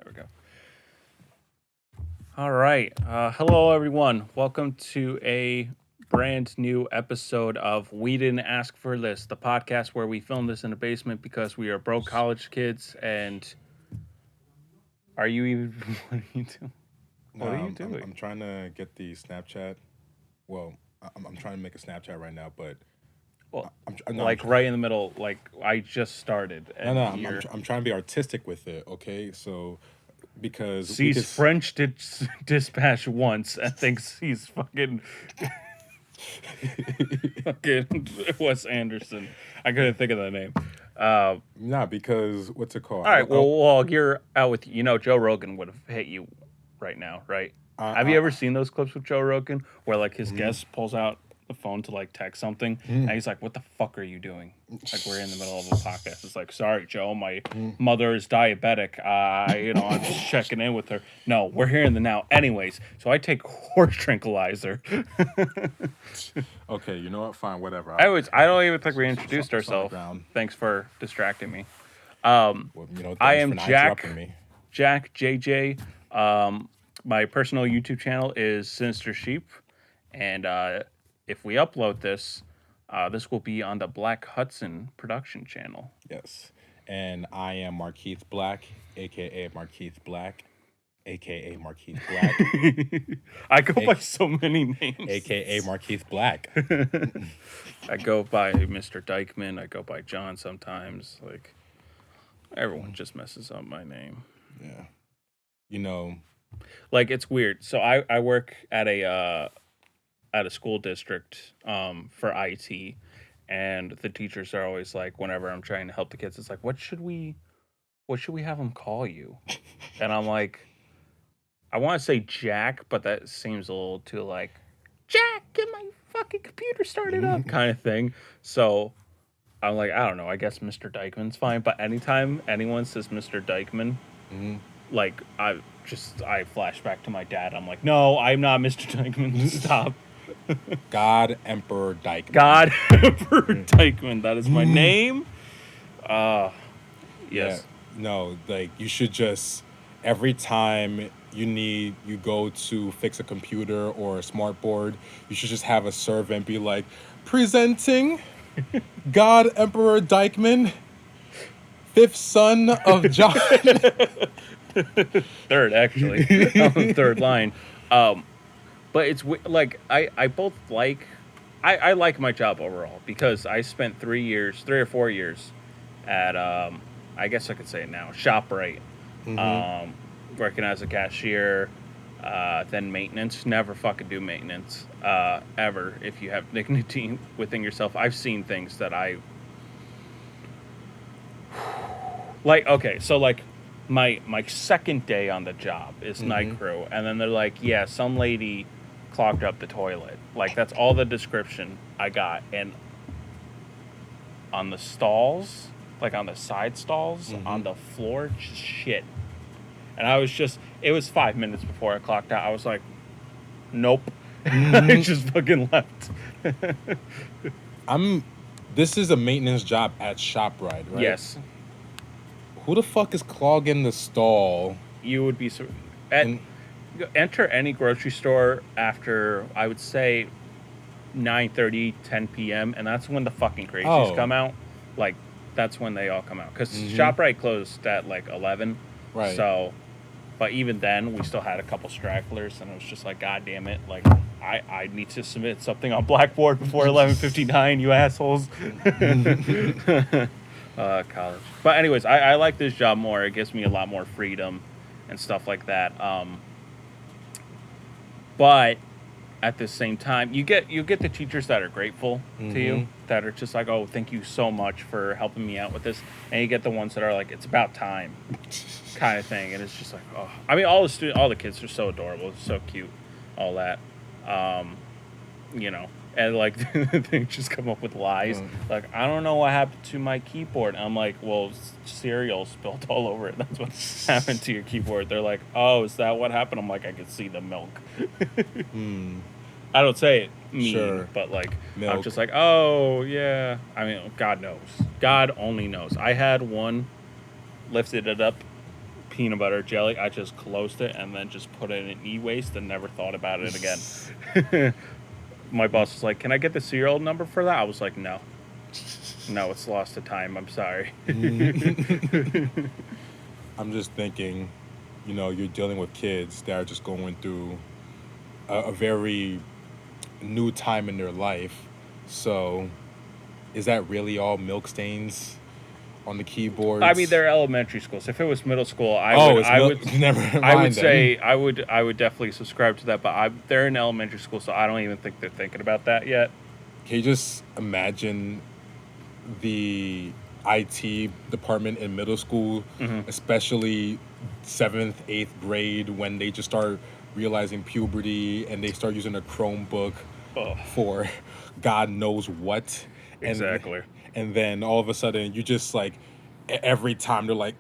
There we go. All right. Hello, everyone. Welcome to a brand new episode of We Didn't Ask for This, the podcast where we film this in a basement because we are broke college kids. And are you even? What are you doing? No, What are you I'm, doing? I'm trying to get the Snapchat. Well, I'm trying to make a Snapchat right now, but Well, no, like right in the middle. Like I just started, no, and no, you're I'm trying to be artistic with it. Okay, so because we sees could, French dispatch once and thinks he's fucking Wes Anderson. I couldn't think of the name. nah, because what's it called? All right. Well, you're out with Joe Rogan would have hit you right now, right? Have you ever seen those clips with Joe Rogan where like his guest pulls out the phone to like text something and he's like, "What the fuck are you doing?" Like we're in the middle of a podcast. It's like, "Sorry, Joe, my mother is diabetic. I'm just checking in with her." No, we're here in the now. Anyways, so I take horse tranquilizer. Okay, you know what? Fine, whatever. I don't even think we introduced It's on the ourselves. ground. Thanks for distracting me. Well, I thanks am for not Jack. interrupting me. Jack JJ. My personal YouTube channel is Sinister Sheep, and if we upload this, this will be on the Black Hudson production channel. Yes, and I am Markeith Black, aka Markeith Black, aka Markeith Black, I go by so many names. aka Markeith Black. I go by Mr. Dykeman. I go by John sometimes. Like everyone just messes up my name. Yeah, you know. Like it's weird. So I work at a school district for IT, and the teachers are always like, whenever I'm trying to help the kids, it's like, what should we have them call you? And I'm like, I want to say Jack, but that seems a little too like, Jack, get my fucking computer started up kind of thing. So I'm like, I don't know. I guess Mr. Dykeman's fine. But anytime anyone says Mr. Dykeman, like I flash back to my dad. I'm like, no, I'm not Mr. Dykeman. Stop. God Emperor Dyke. God Emperor Dykeman. That is my name. Yes. Yeah. No, like you should just every time you go to fix a computer or a smart board, you should just have a servant be like, presenting God Emperor Dykeman, fifth son of John. Third, actually. On the third line. But it's like I both like I like my job overall because I spent 3 or 4 years at I guess I could say it now, ShopRite, working as a cashier, then maintenance. Never fucking do maintenance ever. If you have dignity within yourself, I've seen things that I like. Okay, so like my second day on the job is night crew, and then they're like, yeah, some lady clogged up the toilet. Like that's all the description I got. And on the stalls, like on the side stalls, on the floor, just shit. And it was 5 minutes before I clocked out. I was like, nope. I just fucking left. This is a maintenance job at ShopRite, right? Yes. Who the fuck is clogging the stall? You would be enter any grocery store after, I would say, 9:30, 10 p.m. and that's when the fucking crazies come out. Like that's when they all come out because ShopRite closed at like 11. Right. So, but even then, we still had a couple stragglers, and it was just like, God damn it! Like I need to submit something on Blackboard before 11:59. You assholes. College. But anyways, I like this job more. It gives me a lot more freedom and stuff like that. But at the same time, you get the teachers that are grateful to you, that are just like, oh, thank you so much for helping me out with this, and you get the ones that are like, it's about time, kind of thing, and it's just like, oh, I mean, all the kids are so adorable, so cute, all that, and like they just come up with lies, like I don't know what happened to my keyboard. I'm like, well, cereal spilled all over it. That's what happened to your keyboard. They're like, oh, is that what happened? I'm like, I could see the milk. I don't say it mean, Sure. but like Milk. I'm just like, oh yeah. I mean, God knows. God only knows. I had one lifted it up peanut butter jelly. I just closed it and then just put it in e-waste and never thought about it again. My boss was like, "Can I get the serial number for that?" I was like, "No, no, it's lost to time. I'm sorry." I'm just thinking, you're dealing with kids that are just going through a very new time in their life. So, is that really all milk stains on the keyboards? I mean, they're elementary schools. If it was middle school, never mind. I would say I would definitely subscribe to that. But they're in elementary school, so I don't even think they're thinking about that yet. Can you just imagine the IT department in middle school, especially 7th, 8th grade, when they just start realizing puberty and they start using a Chromebook for God knows what. Exactly. And then all of a sudden, you just like every time they're like,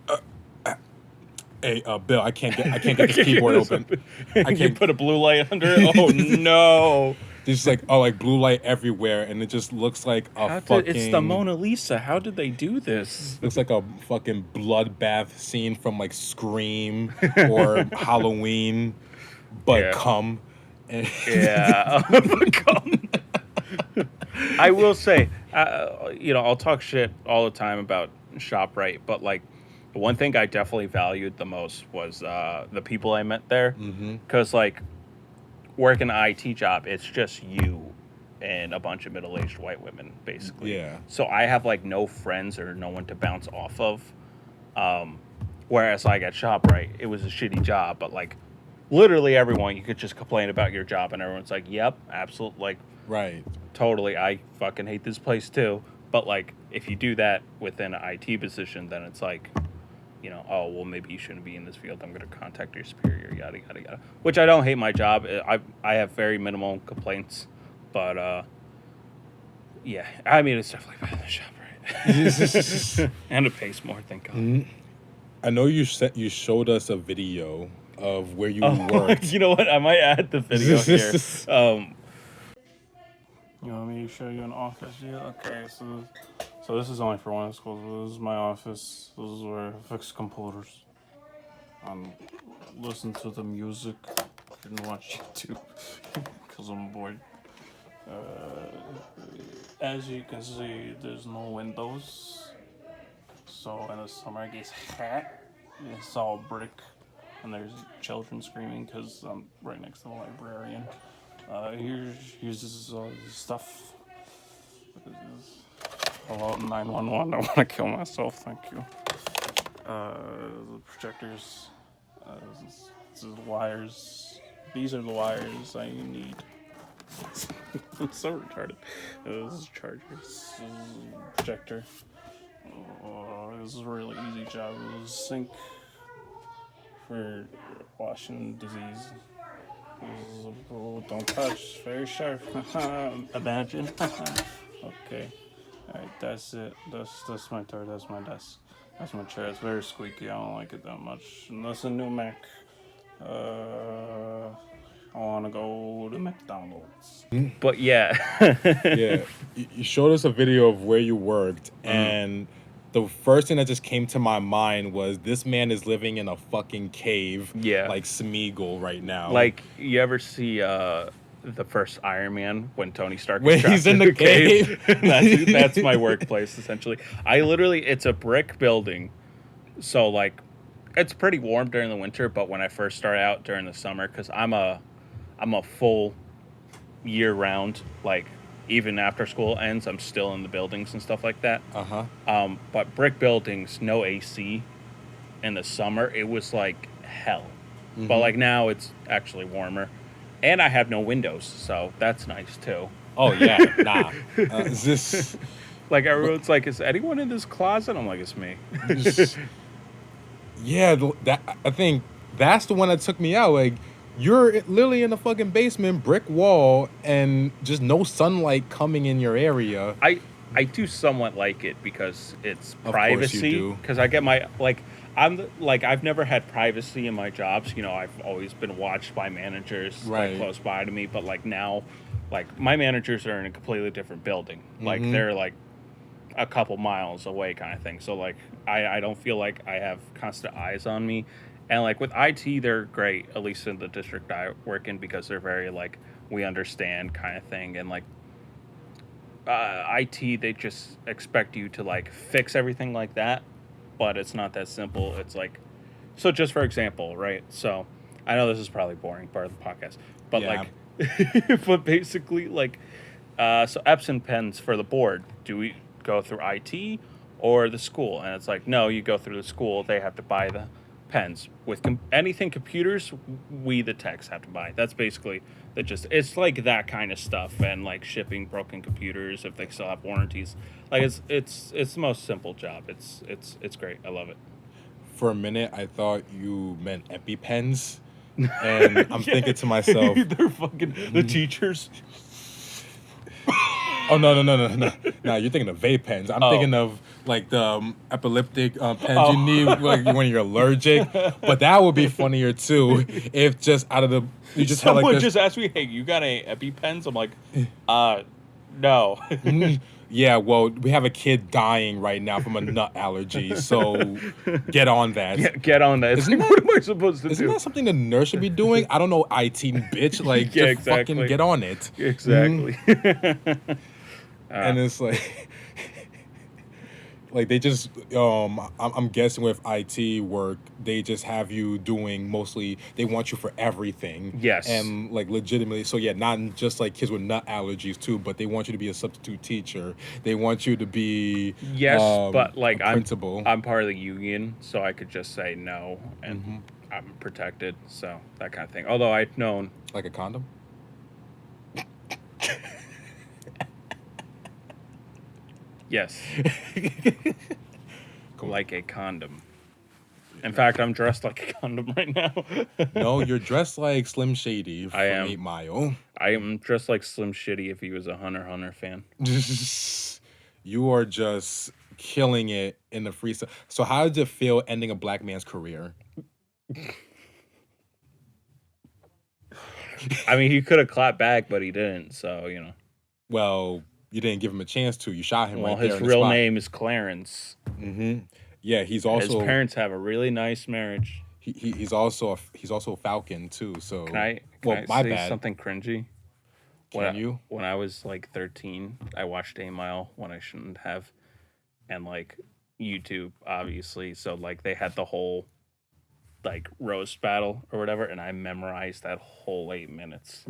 "Hey, Bill, I can't get this keyboard open. I You can't put a blue light under it. Oh no! There's like blue light everywhere, and it just looks like It's the Mona Lisa. How did they do this? looks like a fucking bloodbath scene from like Scream or Halloween, but Yeah. come. And Yeah. I will say, I'll talk shit all the time about ShopRite, but like the one thing I definitely valued the most was the people I met there. Because like working an IT job, it's just you and a bunch of middle-aged white women, basically. Yeah. So I have like no friends or no one to bounce off of. Whereas like at ShopRite, it was a shitty job, but like literally everyone, you could just complain about your job and everyone's like, "Yep, absolutely." Like, right. totally, I fucking hate this place too. But like, if you do that within an IT position, then it's like, oh, well, maybe you shouldn't be in this field. I'm going to contact your superior, yada, yada, yada. Which I don't hate my job. I have very minimal complaints. But, yeah, I mean, it's definitely better than ShopRite. And it pays more, thank God. I know you showed us a video of where you worked. You know what? I might add the video here. You want me to show you an office? Yeah, okay, so this is only for one of the schools. This is my office. This is where I fix computers. Listen to the music and watch YouTube because I'm bored. As you can see, there's no windows. So in the summer it gets hot. It's all brick. And there's children screaming because I'm right next to the librarian. Here's this stuff. What is this? Hello, 911. I want to kill myself. Thank you. The projectors. This is the wires. These are the wires I need. I'm so retarded. This is chargers. This is projector. This is a really easy job. This is sink for washing disease. Oh, don't touch. Very sharp. Imagine. Okay. Alright, that's it. That's my door. That's my desk. That's my chair. It's very squeaky. I don't like it that much. And that's a new Mac. I want to go to McDonald's. But yeah. Yeah. You showed us a video of where you worked, and the first thing that just came to my mind was this man is living in a fucking cave. Yeah. Like Smeagol right now. Like, you ever see the first Iron Man when Tony Stark when is trapped he's in the cave? That's my workplace, essentially. It's a brick building. So, like, it's pretty warm during the winter, but when I first started out during the summer, because I'm a full year-round, like, even after school ends, I'm still in the buildings and stuff like that. But brick buildings, no AC in the summer, it was like hell. But like now it's actually warmer. And I have no windows, so that's nice too. Oh yeah, nah. Is this like everyone's like, is anyone in this closet? I'm like, it's me. Yeah, I think that's the one that took me out. Like, you're literally in a fucking basement, brick wall, and just no sunlight coming in your area. I do somewhat like it because it's Of privacy. course you do. Because I get my I've never had privacy in my jobs. I've always been watched by managers Right. like close by to me. But like now, like my managers are in a completely different building. Like they're like a couple miles away, kind of thing. So like I don't feel like I have constant eyes on me, And like with IT, they're great, at least in the district I work in, because they're very like we understand kind of thing. And like IT, they just expect you to like fix everything like that, but it's not that simple. It's like so. Just for example, right? So I know this is probably boring part of the podcast, but Yeah. like, but basically like so Epson pens for the board, do we go through IT or the school? And it's like, no, you go through the school. They have to buy the pens. With anything computers, we the techs have to buy. That's basically the just. It's like that kind of stuff, and like shipping broken computers if they still have warranties. Like it's the most simple job. It's great. I love it. For a minute, I thought you meant EpiPens, and I'm Yeah, thinking to myself, they're fucking the teachers. oh no no no no no no! You're thinking of vape pens. I'm Oh, thinking of like the epileptic pens you need oh. like when you're allergic. But that would be funnier too if just out of the you just had like Someone this. just asked me, "Hey, you got any EpiPens?" I'm like, uh, no. Yeah, well, we have a kid dying right now from a nut allergy, so get on that. Get on that. It's Isn't like, that what am I supposed to isn't do? that something the nurse should be doing? I don't know, IT bitch. Like, Yeah, just fucking exactly, get on it. exactly. uh, And it's like they just I'm guessing with IT work they just have you doing mostly they want you for everything yes, and like legitimately so yeah not just like kids with nut allergies too but they want you to be a substitute teacher, they want you to be yes, but a like principal. I'm part of the union, so I could just say no, and Hmm. I'm protected. So that kind of thing. Although I've known, Like a condom. yes, Come on. like a condom. In fact, I'm dressed like a condom right now. No, you're dressed like Slim Shady I from am. 8 Mile. I am dressed like Slim Shitty if he was a Hunter fan. You are just killing it in the freestyle. So how did it feel ending a black man's career? I mean, he could have clapped back, but he didn't. So Well, you didn't give him a chance to. You shot him Well, right there his in the real spot. name is Clarence. Hmm. Yeah, he's His also parents have a really nice marriage. he's also a Falcon too. Can So, I can well, I my say bad. something cringy? Can you? When I was like 13, I watched 8 Mile when I shouldn't have, and like YouTube, obviously. So like they had the whole like roast battle or whatever, and I memorized that whole 8 minutes.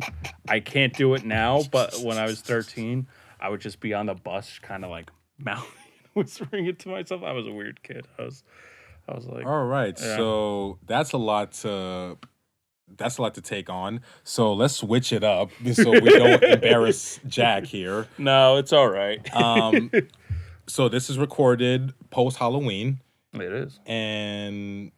I can't do it now, but when I was 13, I would just be on the bus, kind of like mouthing, whispering it to myself. I was a weird kid. I was like, All right. yeah. So that's a lot to take on. So let's switch it up so we don't embarrass Jack here. No, it's all right. Um, so this is recorded post Halloween, It is. and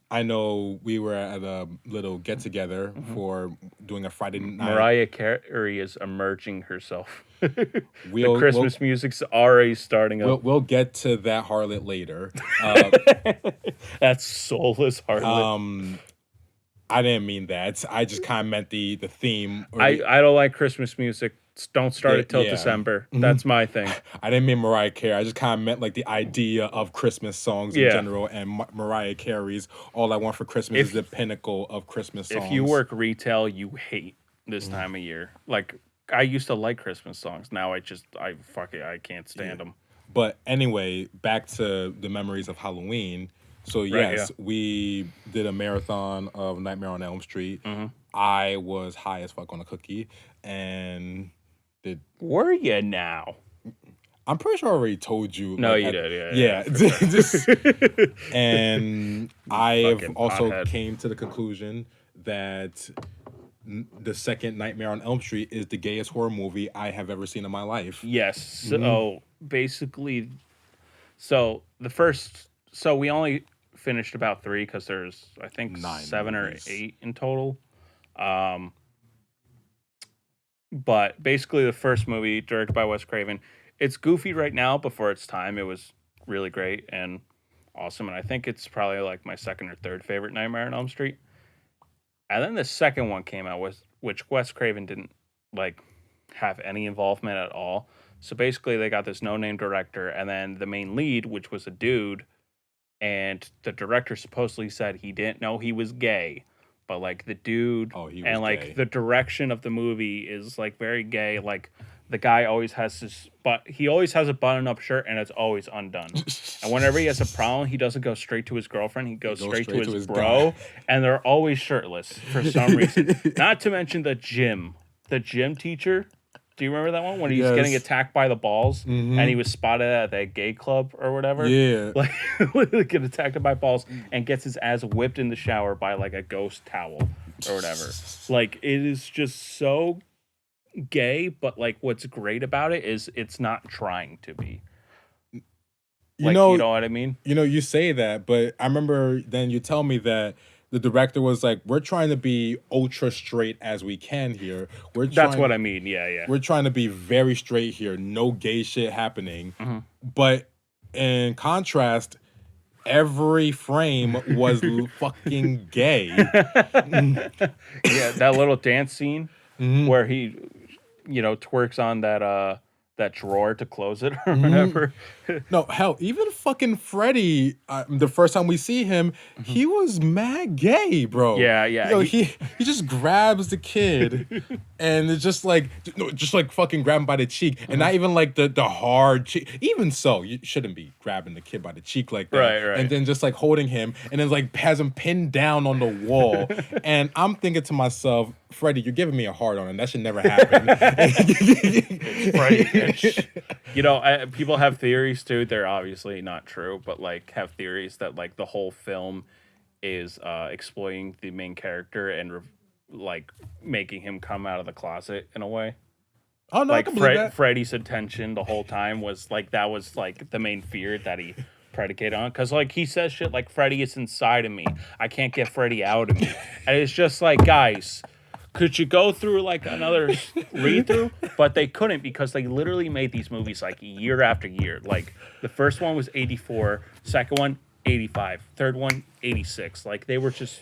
I know we were at a little get together Mhm. for doing a Friday night. Mariah Carey is emerging herself. The We'll we'll Christmas music's already starting up. we'll get to that harlot later. Uh, That soulless harlot. um, I didn't mean that. I just kind of meant the theme or I don't like Christmas music. Don't start it till yeah. December. Mhm. That's my thing. I didn't mean Mariah Carey. I just kind of meant like the idea of Christmas songs in Yeah. general. And Mariah Carey's "All I Want for Christmas" is If the pinnacle of Christmas if you songs. work retail, you hate this Mhm. time of year. Like I used to like Christmas songs. Now I fuck it. I can't Yeah. stand them. But anyway, back to the memories of Halloween. So Right? Yeah. yes, we did a marathon of Nightmare on Elm Street. Hmm. I was high as fuck on a cookie, and did Were you now? I'm pretty sure I already told you. No, Like, you did. yeah, just and I have Fucking also pothead. came to the conclusion that the second Nightmare on Elm Street is the gayest horror movie I have ever seen in my life. Yes. Mhm. So basically, so we only finished about three because there's I think 9 seven or movies. eight in total. Um, but basically, the first movie directed by Wes Craven, it's goofy right now. Before its time, it was really great and awesome, and I think it's probably like my second or third favorite Nightmare on Elm Street. And then the second one came out with which Wes Craven didn't like have any involvement at all. So basically they got this no name director and then the main lead, which was a dude, and the director supposedly said he didn't know he was gay, but like the dude Oh, he was and like gay. the direction of the movie is like very gay. Like the guy always has this, but he always has a button-up shirt and it's always undone. And whenever he has a problem, he doesn't go straight to his girlfriend. He He goes goes straight to straight to his his guy. bro, and they're always shirtless for some reason. Not to mention the gym teacher. Do you remember that one when he was getting Yes. attacked by the balls and he Mm-hmm. was spotted at that gay club or whatever? Yeah. Like, literally get attacked by balls and gets his ass whipped in the shower by like a ghost towel or whatever. Like, it is just so gay, but like, what's great about it is it's not trying to be. You Like, you know, know what I mean? you say that, but I remember then you tell me that the director was like, "We're trying to be ultra straight as we can here. That's what I mean. Yeah, yeah. We're trying to be very straight here. No gay shit happening." Mhm. But in contrast, every frame was fucking gay. Yeah, that little dance scene Mhm. where he, twerks on that drawer to close it or Mhm. whatever. No, hell, even fucking Freddy, the first time we see him, Mhm. he was mad gay, bro. Yeah, yeah. Yo, he just grabs the kid and it's just like, no, just like fucking grab him by the cheek, and not even like the hard cheek. Even so, you shouldn't be grabbing the kid by the cheek like that. Right, right. And then just like holding him, and then like has him pinned down on the wall. And I'm thinking to myself, Freddy, you're giving me a hard on, and that should never happen. Freddy Finch. People have theories too. They're obviously not true, but like have theories that like the whole film is exploiting the main character and like making him come out of the closet in a way. Oh no, I Like can believe that. Freddy's intention the whole time was like that was like the main fear that he predicated on, because like he says shit like Freddy is inside of me. I can't get Freddy out of me, and it's just like, guys, could you go through like another read through? But they couldn't, because they literally made these movies like year after year. Like the first one was 84, second one 85, third one 86. Like they were just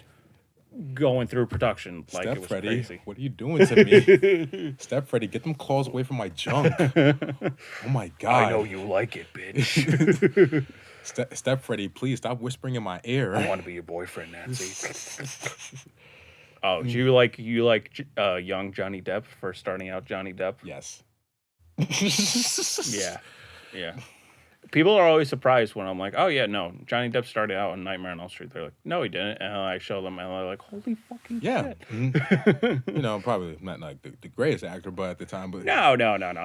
going through production like Step it was Freddy, crazy. what are you doing to me? Step Freddy, get them claws away from my junk. Oh my god. I know you like it, bitch. Step Freddy, please stop whispering in my I ear. want to be your boyfriend, Nancy. Oh, do you like young Johnny Depp for starting out Johnny Depp? Yes. Yeah, yeah. People are always surprised when I'm like, oh yeah, no, Johnny Depp started out in Nightmare on Elm Street. They're like, no, he didn't. And I show them and they're like, holy fucking Yeah. shit. You know, probably not like the greatest actor, but at the time, but No.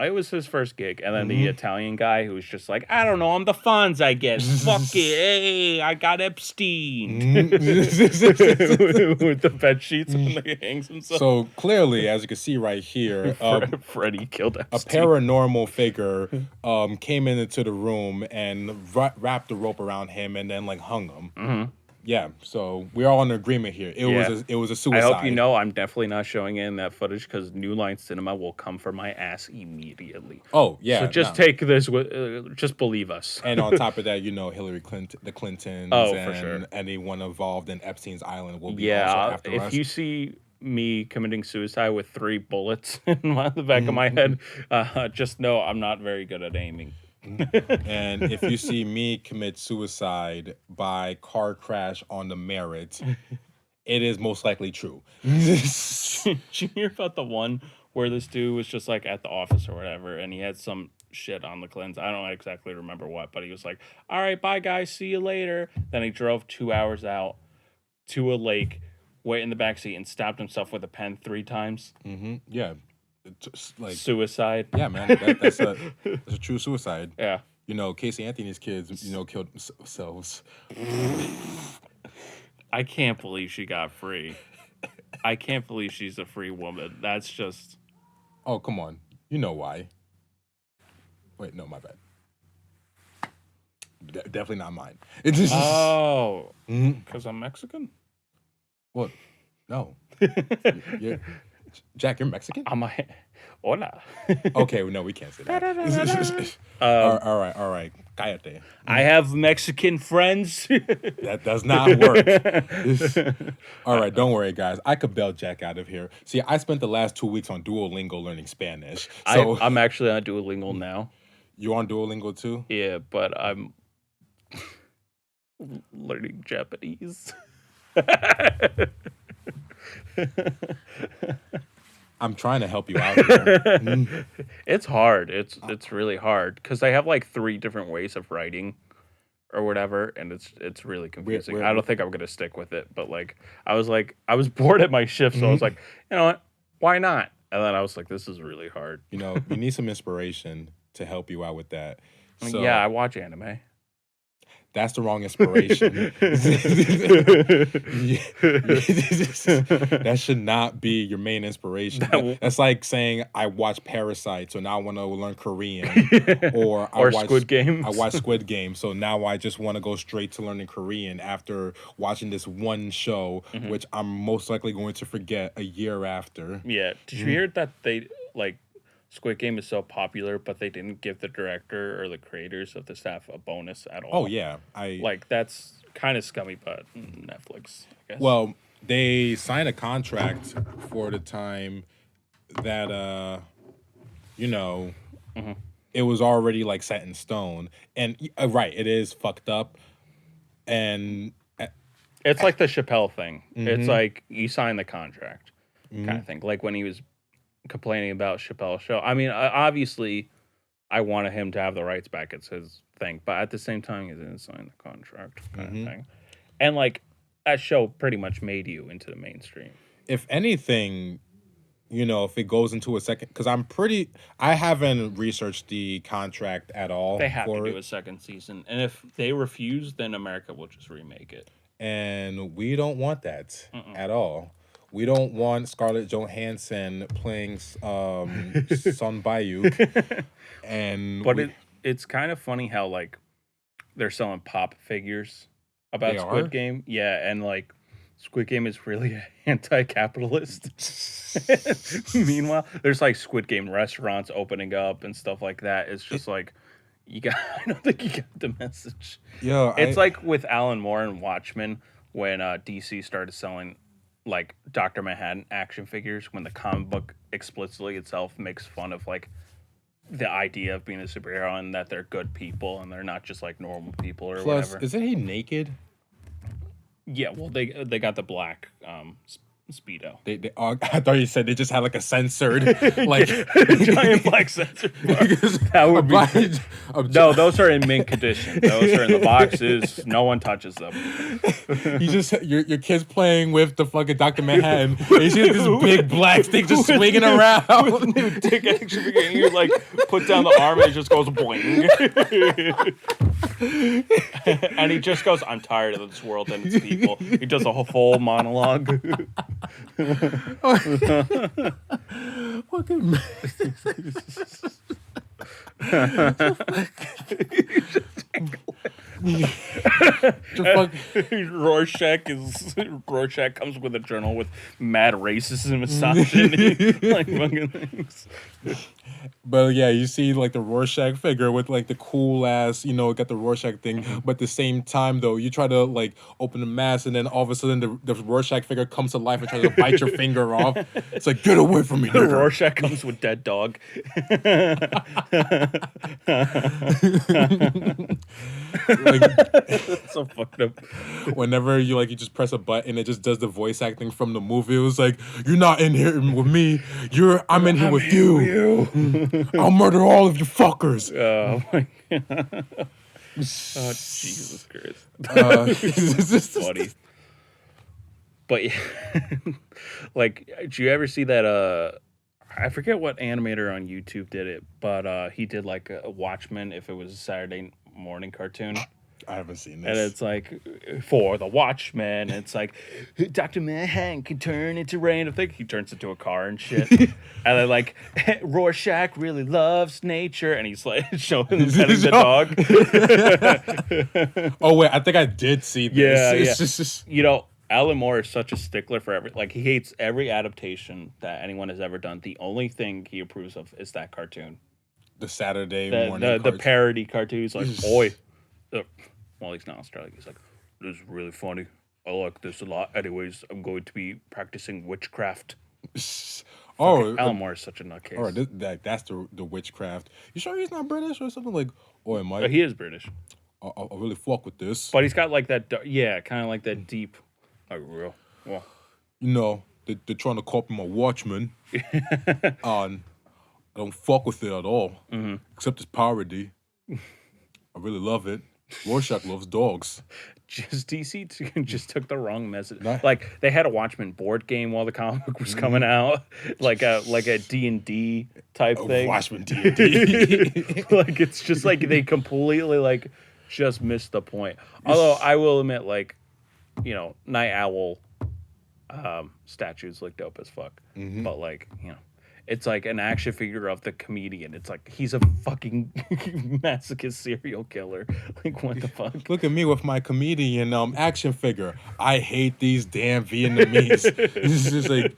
It was his first gig. And then the Italian guy who was just like, I don't know, I'm the Fonz, I guess. Fuck it. Hey, I got Epstein. With the bed sheets when he hangs himself. So clearly, as you can see right here, Freddie killed a Epstein. paranormal figure came into the room and wrapped the rope around him and then like hung him. Mm-hmm. Yeah, so we're all in agreement here. It was a I suicide. hope you know I'm definitely not showing in that footage, because New Line Cinema will come for my ass immediately. Oh yeah, So just no. take this with, just believe us. And on top of that, you know, Hillary Clinton, the Clintons, Oh, for and sure. anyone involved in Epstein's Island will be Yeah, also after if us. you see me committing suicide with 3 bullets in the back of my head, just know I'm not very good at aiming. And if you see me commit suicide by car crash on the Merritt, it is most likely true. Did you hear about the one where this dude was just like at the office or whatever, and he had some shit on the cleanse? I don't exactly remember what, but he was like, all right, bye guys, see you later. Then he drove 2 hours out to a lake, went in the backseat and stabbed himself with a pen 3 times. Yeah, it's like Suicide. yeah, man, that's a true suicide. Yeah. You know, Casey Anthony's kids, you know, killed themselves. I can't believe she got free. I can't believe she's a free woman. That's just... Oh, come on, you know why? Wait, no, my bad. Definitely not mine. It's just, Oh. Because I'm Mexican? what? No, you're, Jack, you're Mexican. I'm a... Hola. Okay, no, we can't say that. All right. Cállate. I have Mexican friends. That does not work. All right, don't worry, guys. I could bail Jack out of here. See, I spent the last 2 weeks on Duolingo learning Spanish. So I'm actually on Duolingo now. you on Duolingo too? Yeah, but I'm learning Japanese. I'm trying to help you out here. Mm. It's hard. It's really hard because they have like three different ways of writing or whatever, and it's really We're, confusing. we're, I don't think I'm gonna stick with it, but like I was bored at my shift, so I was Mhm. like, you know what, why not? And then I was like, this is really hard. You need some inspiration to help you out with that. And yeah, So I watch anime. that's the wrong inspiration. That should not be your main inspiration. That's like saying I watch Parasite, so now I want to learn Korean, or Or Squid I Games. watch Squid Game, so now I just want to go straight to learning Korean after watching this one show, Mhm. which I'm most likely going to forget a year after. Yeah. Did you hear that they like Squid Game is so popular, but they didn't give the director or the creators of the staff a bonus at Oh all? yeah, I Like that's kind of scummy, but Netflix, I guess. well they signed a contract for the time that you know Mhm. it was already like set in stone, and right, it is fucked up, and It's like the Chappelle thing. It's mm-hmm, like you sign the contract, kind mm-hmm. of thing. Like when he was complaining about Chappelle's show. I mean, obviously, I wanted him to have the rights back. It's his thing, but at the same time, he didn't sign the contract, kind of Mm-hmm. thing. And like that show pretty much made you into the mainstream. If anything, if it goes into a second, because I haven't researched the contract at all They have to for do it, a second season, and if they refuse, then America will just remake it. and we don't want that Mm-mm. at all. We don't want Scarlett Johansson playing Son Bayuk, and But it's kind of funny how like they're selling pop figures they about Squid are. Game. Yeah, and like Squid Game is really anti-capitalist. Meanwhile, there's like Squid Game restaurants opening up and stuff like that. It's It, just like you got. I don't think you got the message. yo, It's I like with Alan Moore and Watchmen when DC started selling like Doctor Manhattan action figures when the comic book explicitly itself makes fun of like the idea of being a superhero and that they're good people and they're not just like normal people or plus, whatever. isn't he naked? Yeah, well they got the black speedo. I thought you said they just had like a censored, like Giant black sensor. because That a would be black, no, those are in mint condition. Those are in the boxes. No one touches them. you just your kid's playing with the fucking Dr. Manhattan. And you see this big black stick just swinging around. With new dick action figure, and you like put down the arm and it just goes boing. And he just goes, I'm tired of this world and its people. He does a whole full monologue. Fucking Rorschach comes with a journal with mad racism, misogyny, like fucking things. But yeah, you see like the Rorschach figure with like the cool ass, got the Rorschach thing. But at the same time, though, you try to like open the mask, and then all of a sudden the Rorschach figure comes to life and tries to bite your finger off. It's like, get away from me, nigga. Rorschach comes with dead dog. Like, That's so fucked up. whenever you just press a button, it just does the voice acting from the movie. It was like, you're not in here with me. I'm in here with you. I'll murder all of you fuckers. Oh my god. Oh Jesus Christ. Uh, Funny. But yeah, like, did you ever see that? I forget what animator on YouTube did it, but he did like a Watchmen if it was a Saturday morning cartoon. I haven't seen And this. it's like for the Watchmen, and it's like Dr. Manhattan can turn into rain. I think he turns into a car and shit. And then like Rorschach really loves nature, and he's like showing him petting the dog. Oh wait, I think I did see this. Yeah, It's yeah. just You know, Alan Moore is such a stickler for he hates every adaptation that anyone has ever done. The only thing he approves of is that cartoon. the Saturday The morning. the parody cartoon. He's like, oi. Well, he's not Australian. He's like, this is really funny. I like this a lot. Anyways, I'm going to be practicing witchcraft. Oh, Alan Moore is such a nutcase. all right. That's the witchcraft. You sure he's not British or something like? Oh, am I? But he is British. I really fuck with this. But he's got like that, kind of like that deep, like real. Well, You know, they're trying to copy my Watchmen. And I don't fuck with it at all, except it's parody. I really love it. Rorschach loves dogs. just DC just took the wrong message. Nah. Like they had a Watchmen board game while the comic book was coming out, like a D&D type thing. Watchmen D&D. Like it's just like they completely like just missed the point. Although I will admit, like, you know, Night Owl statues look dope as fuck. But like, you know, it's like an action figure of the comedian. It's like he's a fucking masochist serial killer. Like what the fuck? Look at me with my comedian action figure. I hate these damn Vietnamese. It's just like,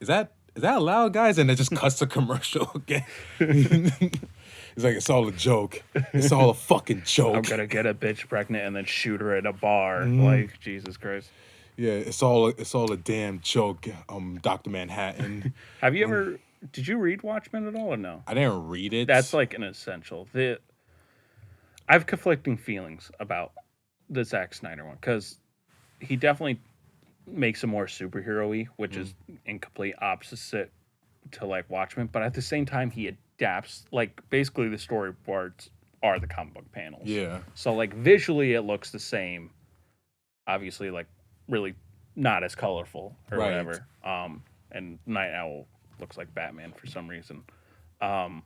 is that allowed, guys? And it just cuts the commercial again. It's like, it's all a joke. It's all a fucking joke. I'm gonna get a bitch pregnant and then shoot her at a bar. Like Jesus Christ. Yeah, it's all a damn joke. Dr. Manhattan. Have you ever? Did you read Watchmen at all or no? I didn't read it. That's like an essential. I have conflicting feelings about the Zack Snyder one because he definitely makes it more superhero-y, which is in complete opposite to like Watchmen. But at the same time, he adapts like basically the storyboards are the comic book panels. Yeah. So like visually, it looks the same. Obviously, like really not as colorful or Right. whatever. And Night Owl looks like Batman for some reason. But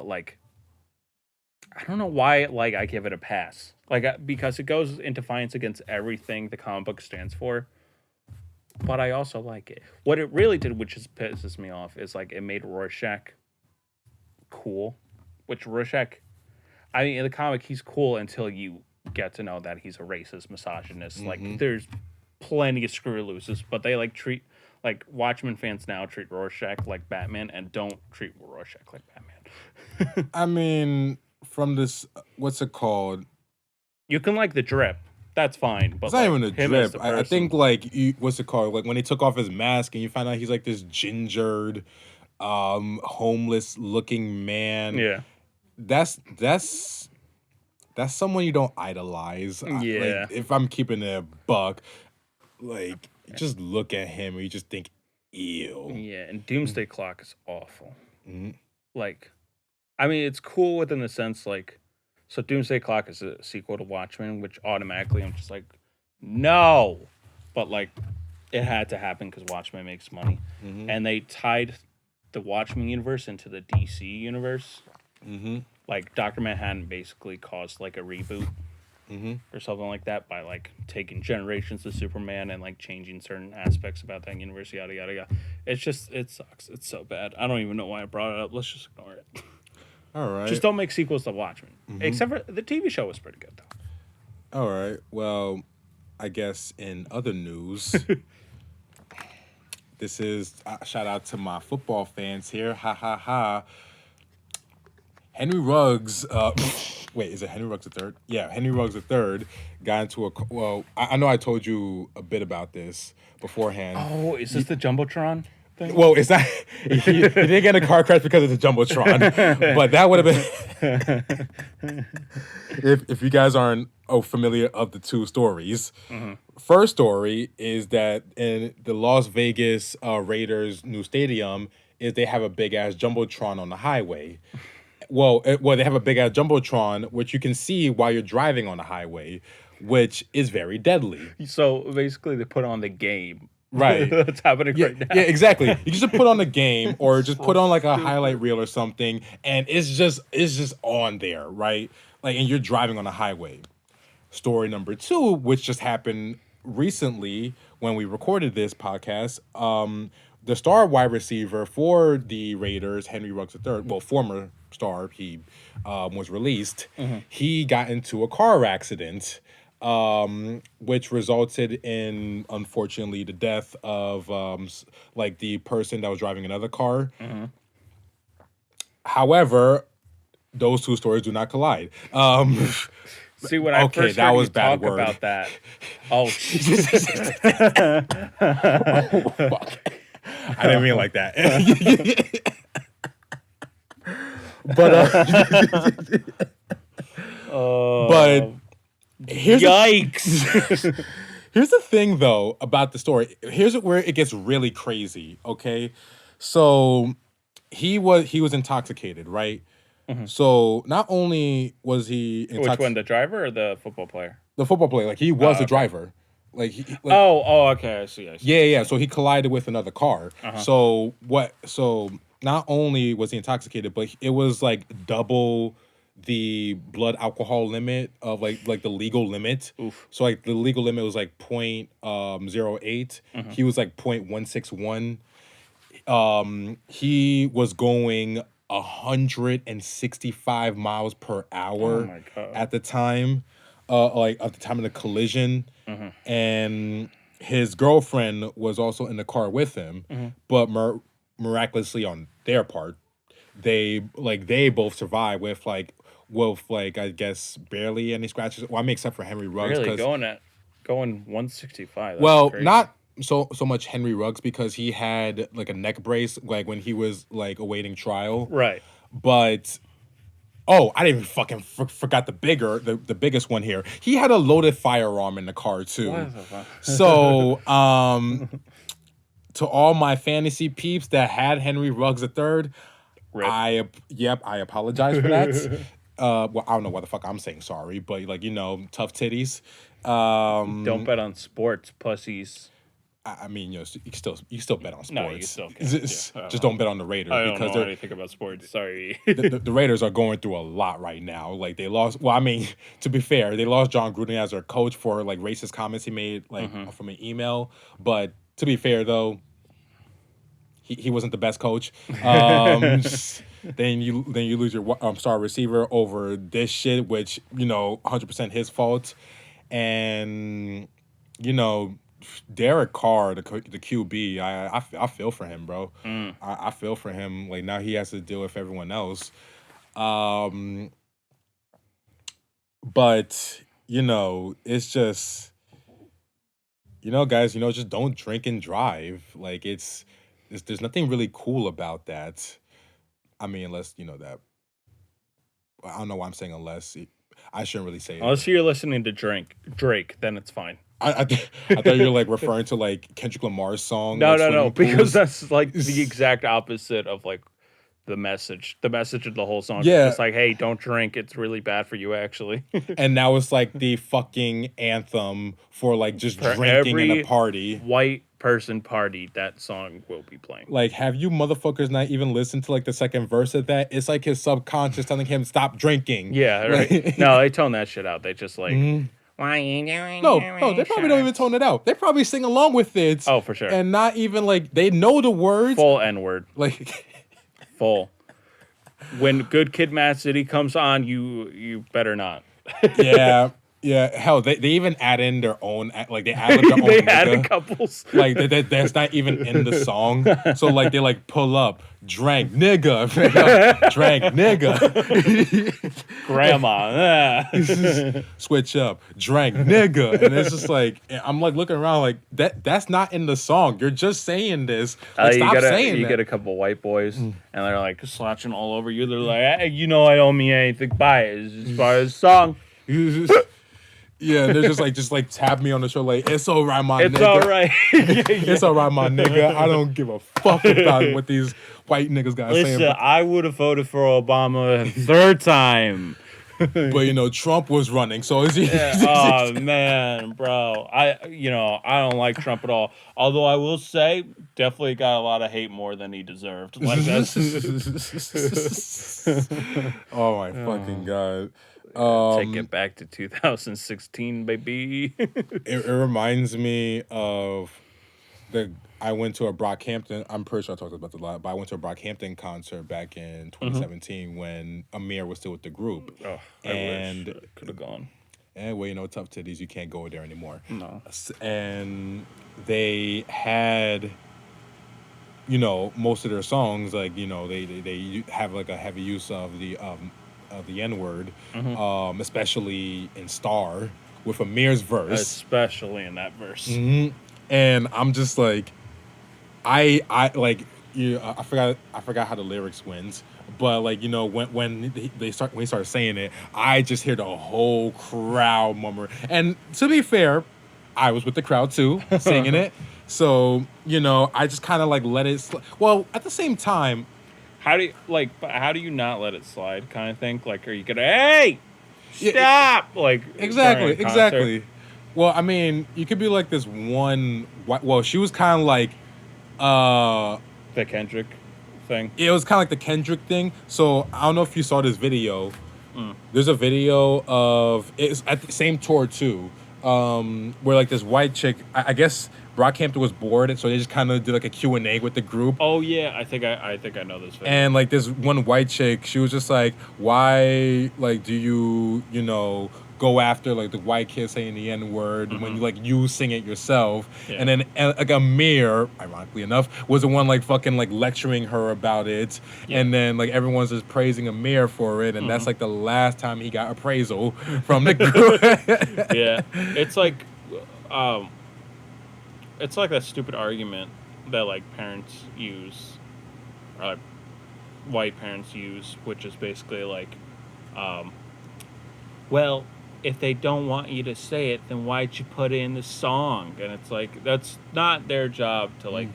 like, I don't know why like I give it a pass. Like because it goes in defiance against everything the comic book stands for. But I also like it. What it really did, which just pisses me off, is like it made Rorschach cool. Which Rorschach, I mean, in the comic, he's cool until you get to know that he's a racist, misogynist. Like, there's plenty of screw looses, but they like treat, like, Watchmen fans now treat Rorschach like Batman and don't treat Rorschach like Batman. I mean, from this, what's it called? You can like the drip. That's fine. But It's not like, even a him as drip. the I think, like, what's it called? Like, when he took off his mask and you find out he's, like, this gingered, homeless-looking man. Yeah. That's someone you don't idolize. Yeah. Like, if I'm keeping it a buck, like, you just look at him and you just think, ew. Yeah, and Doomsday Clock is awful. Like, I mean, it's cool within the sense, like, so Doomsday Clock is a sequel to Watchmen, which automatically I'm just like, no. But, like, it had to happen because Watchmen makes money. And they tied the Watchmen universe into the DC universe. Like, Dr. Manhattan basically caused, like, a reboot or something like that by, like, taking generations of Superman and, like, changing certain aspects about that universe, yada, yada, yada. It's just, it sucks. It's so bad. I don't even know why I brought it up. Let's just ignore it. All right. Just don't make sequels to Watchmen. Except for the TV show was pretty good, though. All right. Well, I guess in other news, this is shout out to my football fans here. Ha ha ha. Henry Ruggs. Wait, is it Henry Ruggs III? Yeah, Henry Ruggs III got into a. Well, I know I told you a bit about this beforehand. Oh, is this the Jumbotron thing? Well, it's not. He didn't get in a car crash because of the Jumbotron, but that would have been. If you guys aren't familiar of the two stories, first story is that in the Las Vegas Raiders' new stadium is they have a big ass Jumbotron on the highway. Well, they have a big ass Jumbotron which you can see while you're driving on the highway, which is very deadly. So basically, they put on the game. Right. That's happening right now. Yeah, exactly. You can just put on a game or just put on like a highlight reel or something, and it's just on there, right? Like, and you're driving on a highway. Story number 2, which just happened recently when we recorded this podcast, the star wide receiver for the Raiders, Henry Ruggs III, well, former star, he was released. He got into a car accident, which resulted in, unfortunately, the death of like the person that was driving another car. However, those two stories do not collide. See, when I first that heard was you bad talk word. about that, oh, Oh, fuck. I didn't mean it like that. But But Uh, here's yikes. here's the thing though about the story. Here's where it gets really crazy. Okay, so he was intoxicated, right? Mhm. So not only was he Which one, intoxicated, the driver or the football player? the football player, like he was Oh, the okay. driver, like Oh, okay. I see. I see. yeah, I yeah. see. So he collided with another car. Uh huh. So what? So not only was he intoxicated, but it was like double the blood alcohol limit of like the legal limit. Oof. So like the legal limit was like point zero 0.08. Mhm. He was like 0.161. He was going 165 miles per Oh hour my god. at the time, like at the time of the collision, Mhm. and his girlfriend was also in the car with him, Mhm. but miraculously on their part, they both survived with I guess barely any scratches. Well, I mean, except for Henry Ruggs, Really because going 165. That's well, crazy. not so much Henry Ruggs because he had like a neck brace like when he was like awaiting trial. Right. But oh, I didn't even fucking forgot the biggest one here. He had a loaded firearm in the car too. What the fuck? So to all my fantasy peeps that had Henry Ruggs III, Rip. I apologize for that. Well, I don't know why the fuck I'm saying sorry, but like tough titties. Don't bet on sports, pussies. I mean, you can still bet on No, you sports. still can. Yeah. Just don't bet on the Raiders I don't because know anything about sports. Sorry. the Raiders are going through a lot right now. Like they lost. Well, I mean, to be fair, they lost John Gruden as their coach for like racist comments he made like Mhm. from an email. But to be fair though, he wasn't the best coach. Then you lose your star receiver over this shit, which 100% his fault, and you know Derek Carr, the QB, I feel for him, bro. Mm. I feel for him. Like now he has to deal with everyone else. Um, but it's just guys, just don't drink and drive. Like there's nothing really cool about that. I mean, unless that. I don't know why I'm saying unless. I shouldn't really say it. Unless you're listening to Drake, then it's fine. I thought you were like referring to like Kendrick Lamar's song, No, like no, no, swimming because pools. that's like the exact opposite of like the message. The message of the whole song is Yeah, just like, hey, don't drink. It's really bad for you, actually. and now it's like the fucking anthem for like just For drinking in a every party. white person party, that song will be playing. Like, have you motherfuckers not even listened to like the second verse of that? It's like his subconscious telling him stop drinking. Yeah, right. Like, No, they tone that shit out. They just like, mhm. why you doing No, they your probably don't even shots? tone it out. They probably sing along with it, Oh, for sure. and not even like they know the words. Full N word. Like, Full. When Good Kid, Mad City comes on, you better not. yeah, yeah. Hell, they even add in their own like they add like their They own added nigga. couples. Like that's not even in the song. So like they like pull up, drank nigga, drank nigga, Grandma. switch up, drank nigga, and it's just like I'm like looking around like that's not in the song. You're just saying this. Like stop saying You that. get a couple white boys and they're like slouching all over you. They're like, hey, I don't mean anything by it. It's just part of the song. Yeah, they're just like tap me on the shoulder like it's all right, my It's nigga. all right. It's all right, my nigga. I don't give a fuck about what these white niggas got saying. Listen, I would have voted for Obama a third time. But Trump was running, so is he? Oh man, bro. I don't like Trump at all. Although I will say, definitely got a lot of hate more than he deserved. Like that's Oh my fucking god. take it back to 2016, baby. It reminds me of I went to a Brockhampton. I'm pretty sure I talked about this a lot, but I went to a Brockhampton concert back in 2017 when Amir was still with the group. Oh, And I wish I could have gone. and well, tough titties, you can't go there anymore. No. And they had most of their songs like they have like a heavy use of the N word, Mhm. especially in Star with Amir's verse. Especially in that verse. And I'm just like, I like I forgot how the lyrics went, But like, when they start when he started saying it, I just hear the whole crowd murmur. And to be fair, I was with the crowd too, singing it. So I just kind of like let it. Well, at the same time, How do you how do you not let it slide? Kind of think. Like, are you gonna hey yeah, stop? Like exactly, during a concert? exactly. Well, I mean, you could be like this one. Well, she was kind of like, uh, The Kendrick thing. it was kind of like the Kendrick thing. So I don't know if you saw this video. Mm. There's a video of it's at the same tour too, where like this white chick. I guess Brockhampton was bored, and so they just kind of did like a Q&A with the group. Oh yeah, I think I know this video. And like this one white chick, she was just like, "Why, like, do you, go after like the white kid saying the N word when you sing it yourself?" Yeah. And then like Amir, ironically enough, was the one like fucking like lecturing her about it. Yeah. And then like everyone's just praising Amir for it, and that's like the last time he got appraisal from the group. Yeah, it's like that stupid argument that like parents use, or like white parents use, which is basically like, well, if they don't want you to say it, then why'd you put it in the song? And it's like that's not their job to like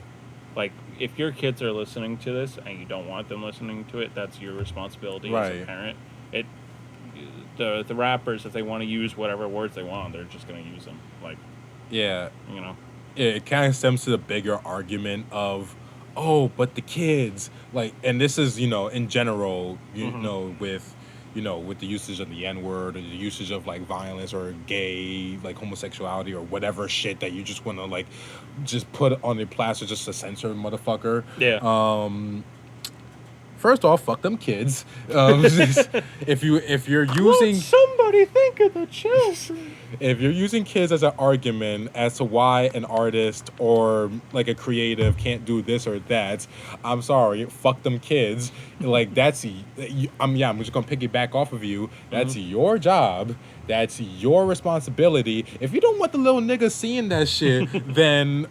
if your kids are listening to this and you don't want them listening to it, that's your responsibility as a Right. parent. The rappers, if they want to use whatever words they want, they're just gonna use them. Like, Yeah. you know. It kind of stems to the bigger argument of, oh, but the kids, like, and this is, in general, with the usage of the N-word or the usage of like violence or gay, like homosexuality or whatever shit that you just want to like just put on a plaster just to censor a motherfucker. Yeah. First off, fuck them kids. If you're using somebody think of the children. if you're using kids as an argument as to why an artist or like a creative can't do this or that, I'm sorry, fuck them kids. Like that's I'm just gonna piggyback off of you. That's your job. That's your responsibility. If you don't want the little niggas seeing that shit, then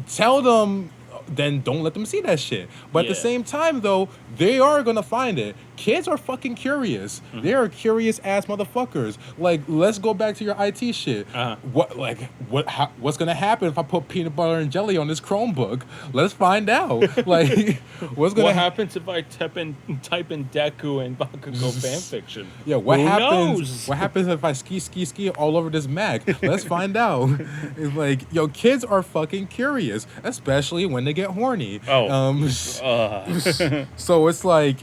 tell them. Then don't let them see that shit. But at the same time, though, they are gonna find it. Kids are fucking curious. They are curious ass motherfuckers. Like, let's go back to your IT shit. What's gonna happen if I put peanut butter and jelly on this Chromebook? Let's find out. Like, what happens if I type in Deku and Bakugo fanfiction? Yeah, Who knows? What happens if I ski all over this Mac? Let's find out. It's like, yo, kids are fucking curious, especially when they get horny. So it's like,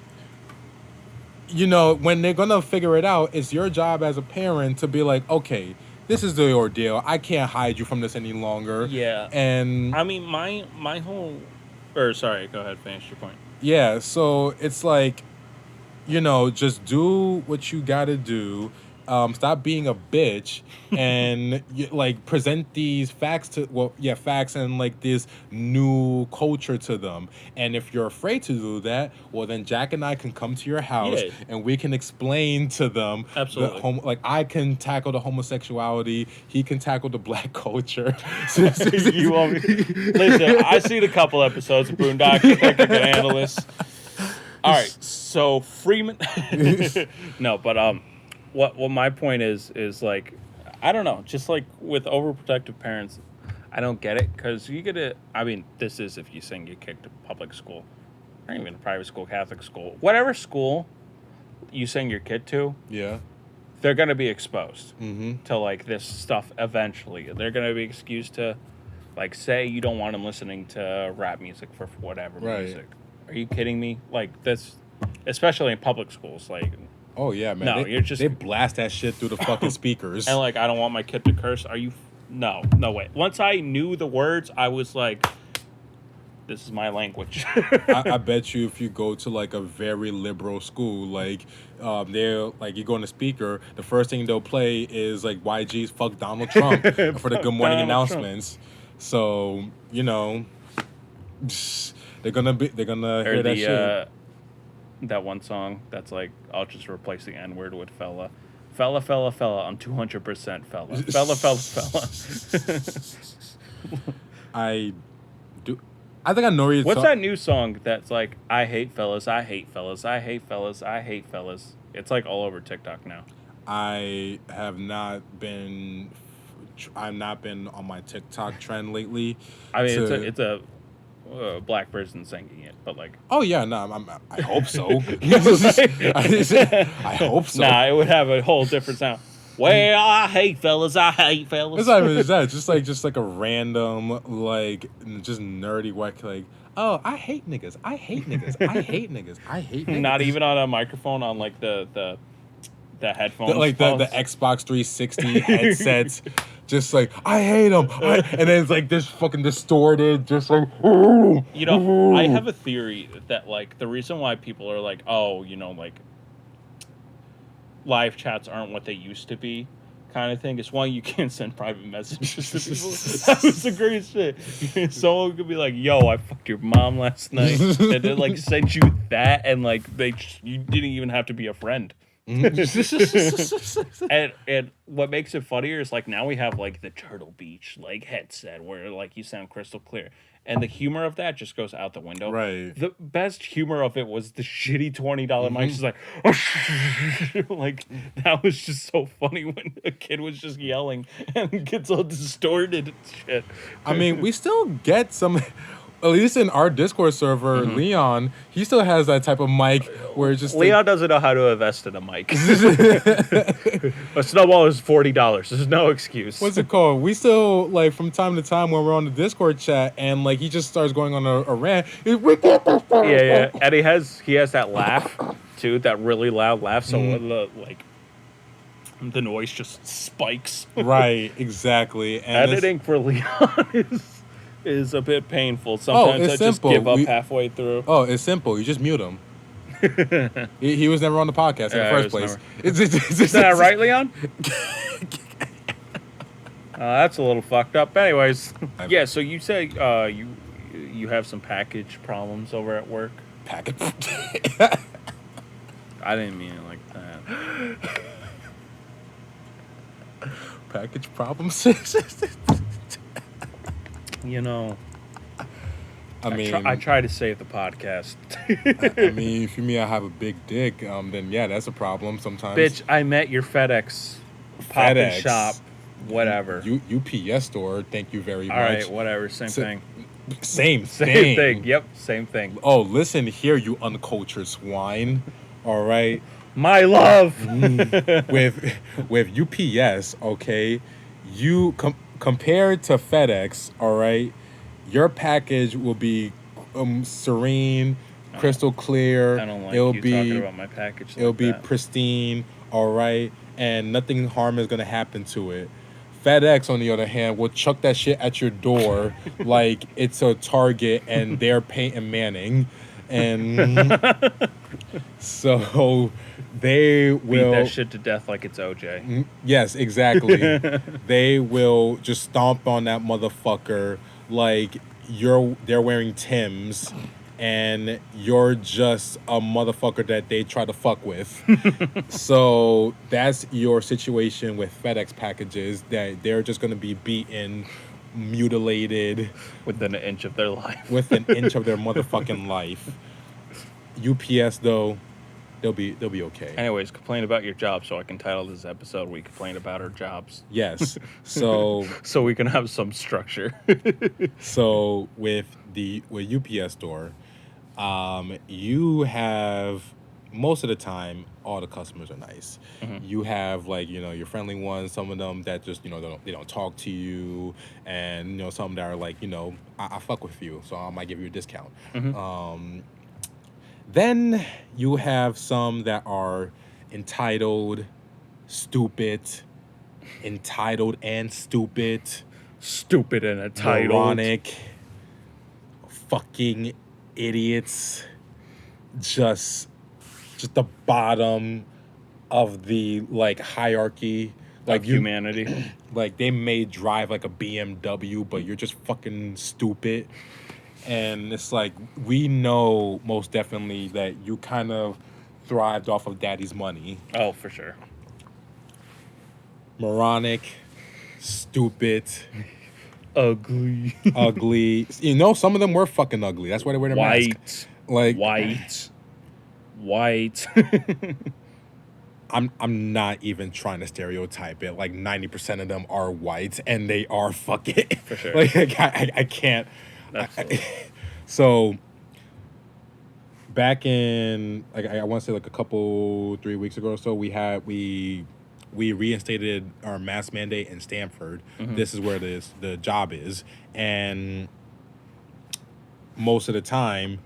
when they're gonna figure it out, it's your job as a parent to be like, okay, this is the ordeal. I can't hide you from this any longer. Yeah. And I mean, my whole, or sorry, go ahead, finish your point. Yeah, so it's like, just do what you gotta do. Stop being a bitch and like present these facts and like this new culture to them. And if you're afraid to do that, well then Jack and I can come to your house and we can explain to them. Absolutely. Like I can tackle the homosexuality, he can tackle the black culture. You want me? Listen, I seen a couple episodes of Boondocks. I think I can handle this. All right, so Freeman. No, but what my point is like, I don't know, just like with overprotective parents, I don't get it, because you get it. I mean, this is if you send your kid to public school, or even a private school, Catholic school, whatever school you send your kid to, they're gonna be exposed to like this stuff eventually. They're gonna be excused to, like, say you don't want them listening to rap music for whatever music. Are you kidding me? Like this, especially in public schools, like. Oh yeah, man. No, they blast that shit through the fucking speakers. And like, I don't want my kid to curse. Are you? No way. Once I knew the words, I was like, this is my language. I bet you if you go to like a very liberal school, like they'll like you go on the speaker, the first thing they'll play is like YG's "Fuck Donald Trump" for the good morning announcements. So they're gonna hear that shit. That one song that's like, I'll just replace the N-word with fella. Fella, I'm 200% fella. Fella. I I think I know what you're What's that new song that's like, I hate fellas, I hate fellas, I hate fellas, I hate fellas? It's like all over TikTok now. I have not been. I've not been on my TikTok trend lately. I mean, To it's a black person singing it, but like, oh yeah, no, I hope so. like I hope so. nah, it would have a whole different sound. Well, I hate fellas, I hate fellas. It's not even that. Just like a random like just nerdy whack like. Oh, I hate niggas. I hate niggas. I hate niggas. I hate niggas. Not even on a microphone, on like the headphones, like the Xbox 360 headsets. Just like I hate them, and then it's like this fucking distorted, just like. You know, I have a theory that like the reason why people are like, oh, you know, like live chats aren't what they used to be, kind of thing. Is why you can't send private messages to people. That was the greatest shit. Someone could be like, "Yo, I fucked your mom last night," and then like send you that, and like you didn't even have to be a friend. and what makes it funnier is like now we have like the Turtle Beach like headset where like you sound crystal clear, and the humor of that just goes out the window. Right. The best humor of it was the shitty $20 mic. Just like, like that was just so funny when a kid was just yelling and gets all distorted and shit. I mean, we still get some. At least in our Discord server, Leon, he still has that type of mic where it's just Leon doesn't know how to invest in a mic. A snowball is $40. There's no excuse. What's it called? We still like from time to time when we're on the Discord chat and like he just starts going on a rant. Yeah, and he has that laugh too, that really loud laugh. So the noise just spikes. Right, exactly. And editing for Leon is a bit painful. Sometimes I just give up halfway through. Oh, it's simple. You just mute him. he was never on the podcast in the first place. Is that right, Leon? That's a little fucked up. Anyways, yeah. So you say you have some package problems over at work. Package. I didn't mean it like that. Package problems. You know, I mean, I try to save the podcast. I mean, if you mean I have a big dick, then yeah, that's a problem sometimes. Bitch, I met your FedEx shop, whatever. UPS store, thank you very much. All right, whatever, same thing. Same thing. Yep, same thing. Oh, listen here, you uncultured swine. All right. My love. With UPS, okay, you compared to FedEx, all right, your package will be serene, crystal clear. I don't like talking about my package. It'll be pristine, all right, and nothing harm is gonna happen to it. FedEx, on the other hand, will chuck that shit at your door like it's a Target and they're Peyton Manning, and so they will beat that shit to death like it's OJ. Yes, exactly. They will just stomp on that motherfucker like they're wearing Timbs and you're just a motherfucker that they try to fuck with. So that's your situation with FedEx packages, that they're just going to be beaten, mutilated within an inch of their life. Within an inch of their motherfucking life. UPS though, they'll be okay. Anyways, complain about your job, so I can title this episode "We Complain About Our Jobs." Yes. So so we can have some structure. So with UPS store, you have, most of the time, all the customers are nice. Mm-hmm. You have like, your friendly ones, some of them that just, they don't talk to you, and some that are like, I fuck with you, so I might give you a discount. Mm-hmm. Then you have some that are entitled and stupid, stupid and entitled, moronic, fucking idiots, just the bottom of the like hierarchy, like humanity. Like they may drive like a BMW, but you're just fucking stupid. And it's like, we know most definitely that you kind of thrived off of daddy's money. Oh, for sure. Moronic, stupid, Ugly. ugly. You know, some of them were fucking ugly. That's why they wear their mask. White. Like, White. I'm not even trying to stereotype it. Like 90% of them are white, and they are fucking. For sure. Like I can't. Absolutely. So back in like I want to say like 3 weeks ago or so, we reinstated our mask mandate in Stanford. This is where the job is, and most of the time,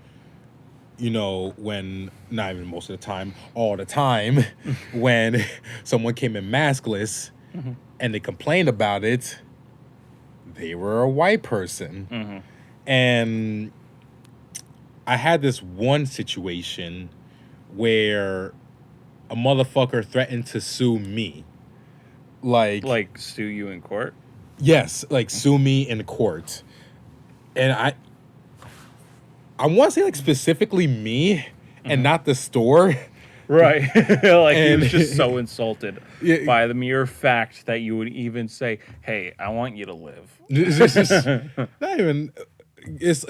you know, when not even most of the time, all the time, when someone came in maskless and they complained about it, they were a white person. And I had this one situation where a motherfucker threatened to sue me. Like sue you in court? Yes, like sue me in court. And I want to say like specifically me and not the store. Right. Like he And- was just so insulted Yeah. by the mere fact that you would even say, "Hey, I want you to live." It's just not even. It's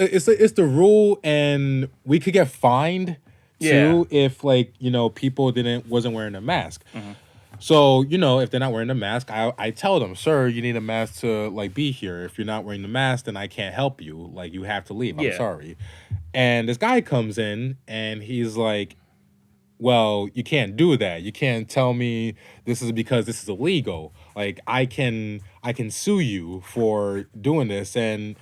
the rule, and we could get fined too if like, you know, people wasn't wearing a mask. So, you know, if they're not wearing a mask, I tell them, sir, you need a mask to like be here. If you're not wearing the mask, then I can't help you. Like, you have to leave. I'm Yeah. sorry. And this guy comes in and he's like, well, you can't do that. You can't tell me this is because this is illegal. Like, I can sue you for doing this. And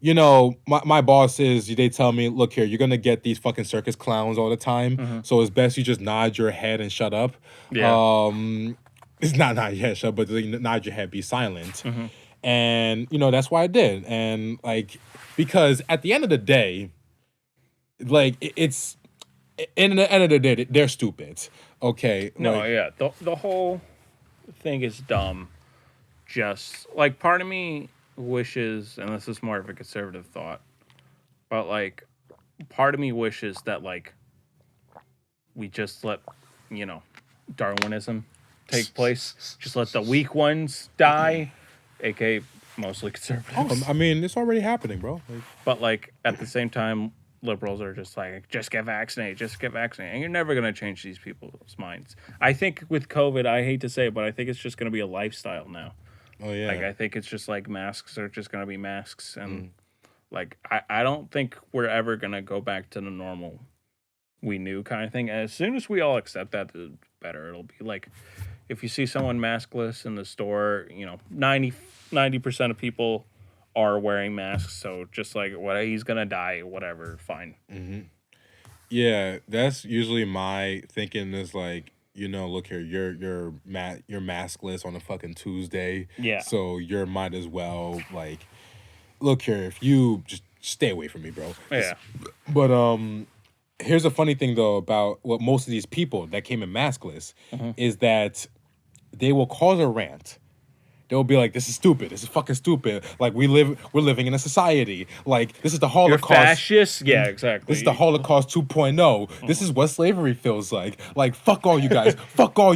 you know, my bosses, they tell me, look here, you're going to get these fucking circus clowns all the time. So it's best you just nod your head and shut up. Yeah. It's not nod your head, shut up, but nod your head, be silent. And, you know, that's what I did. And, like, because at the end of the day, like, it's, in the end of the day, they're stupid. Okay? No, like, yeah. The whole thing is dumb. Just like part of me wishes, and this is more of a conservative thought, but like part of me wishes that like we just let, you know, Darwinism take place. Just let the weak ones die, aka mostly conservatives. I mean, it's already happening, bro. Like, But like at the same time, liberals are just like, just get vaccinated, and you're never gonna change these people's minds. I think with COVID, I hate to say it, but I think it's just gonna be a lifestyle now. oh, yeah. Like I think it's just like masks are just gonna be masks, and like I don't think we're ever gonna go back to the normal we knew kind of thing. As soon as we all accept that, the better it'll be. Like if you see someone maskless in the store, you know, 90% of people are wearing masks, so just like what he's gonna die, whatever, fine. Yeah, that's usually my thinking is like, you know, look here, you're maskless on a fucking Tuesday. Yeah. So you might as well like, look here, if you just stay away from me, bro. Yeah. But here's a funny thing though about what most of these people that came in maskless is that they will cause a rant. They'll be like, "This is stupid. This is fucking stupid. Like we're living in a society. Like this is the You're Holocaust. fascist? Yeah, exactly. This is the Holocaust 2.0. This is what slavery feels like. Like, fuck all you guys. Fuck all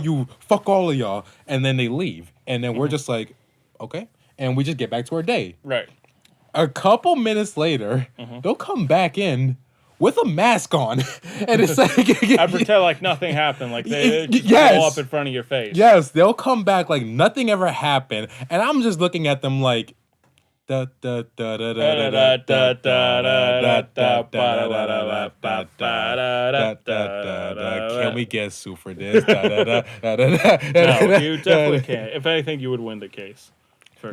of y'all." And then they leave. And then we're just like, okay. And we just get back to our day. Right. A couple minutes later, they'll come back in with a mask on. And it's like... I pretend like nothing happened. Like they just Yes. blow up in front of your face. Yes, they'll come back like nothing ever happened. And I'm just looking at them like... Can we get sued for this? No, you definitely can't. If anything, you would win the case.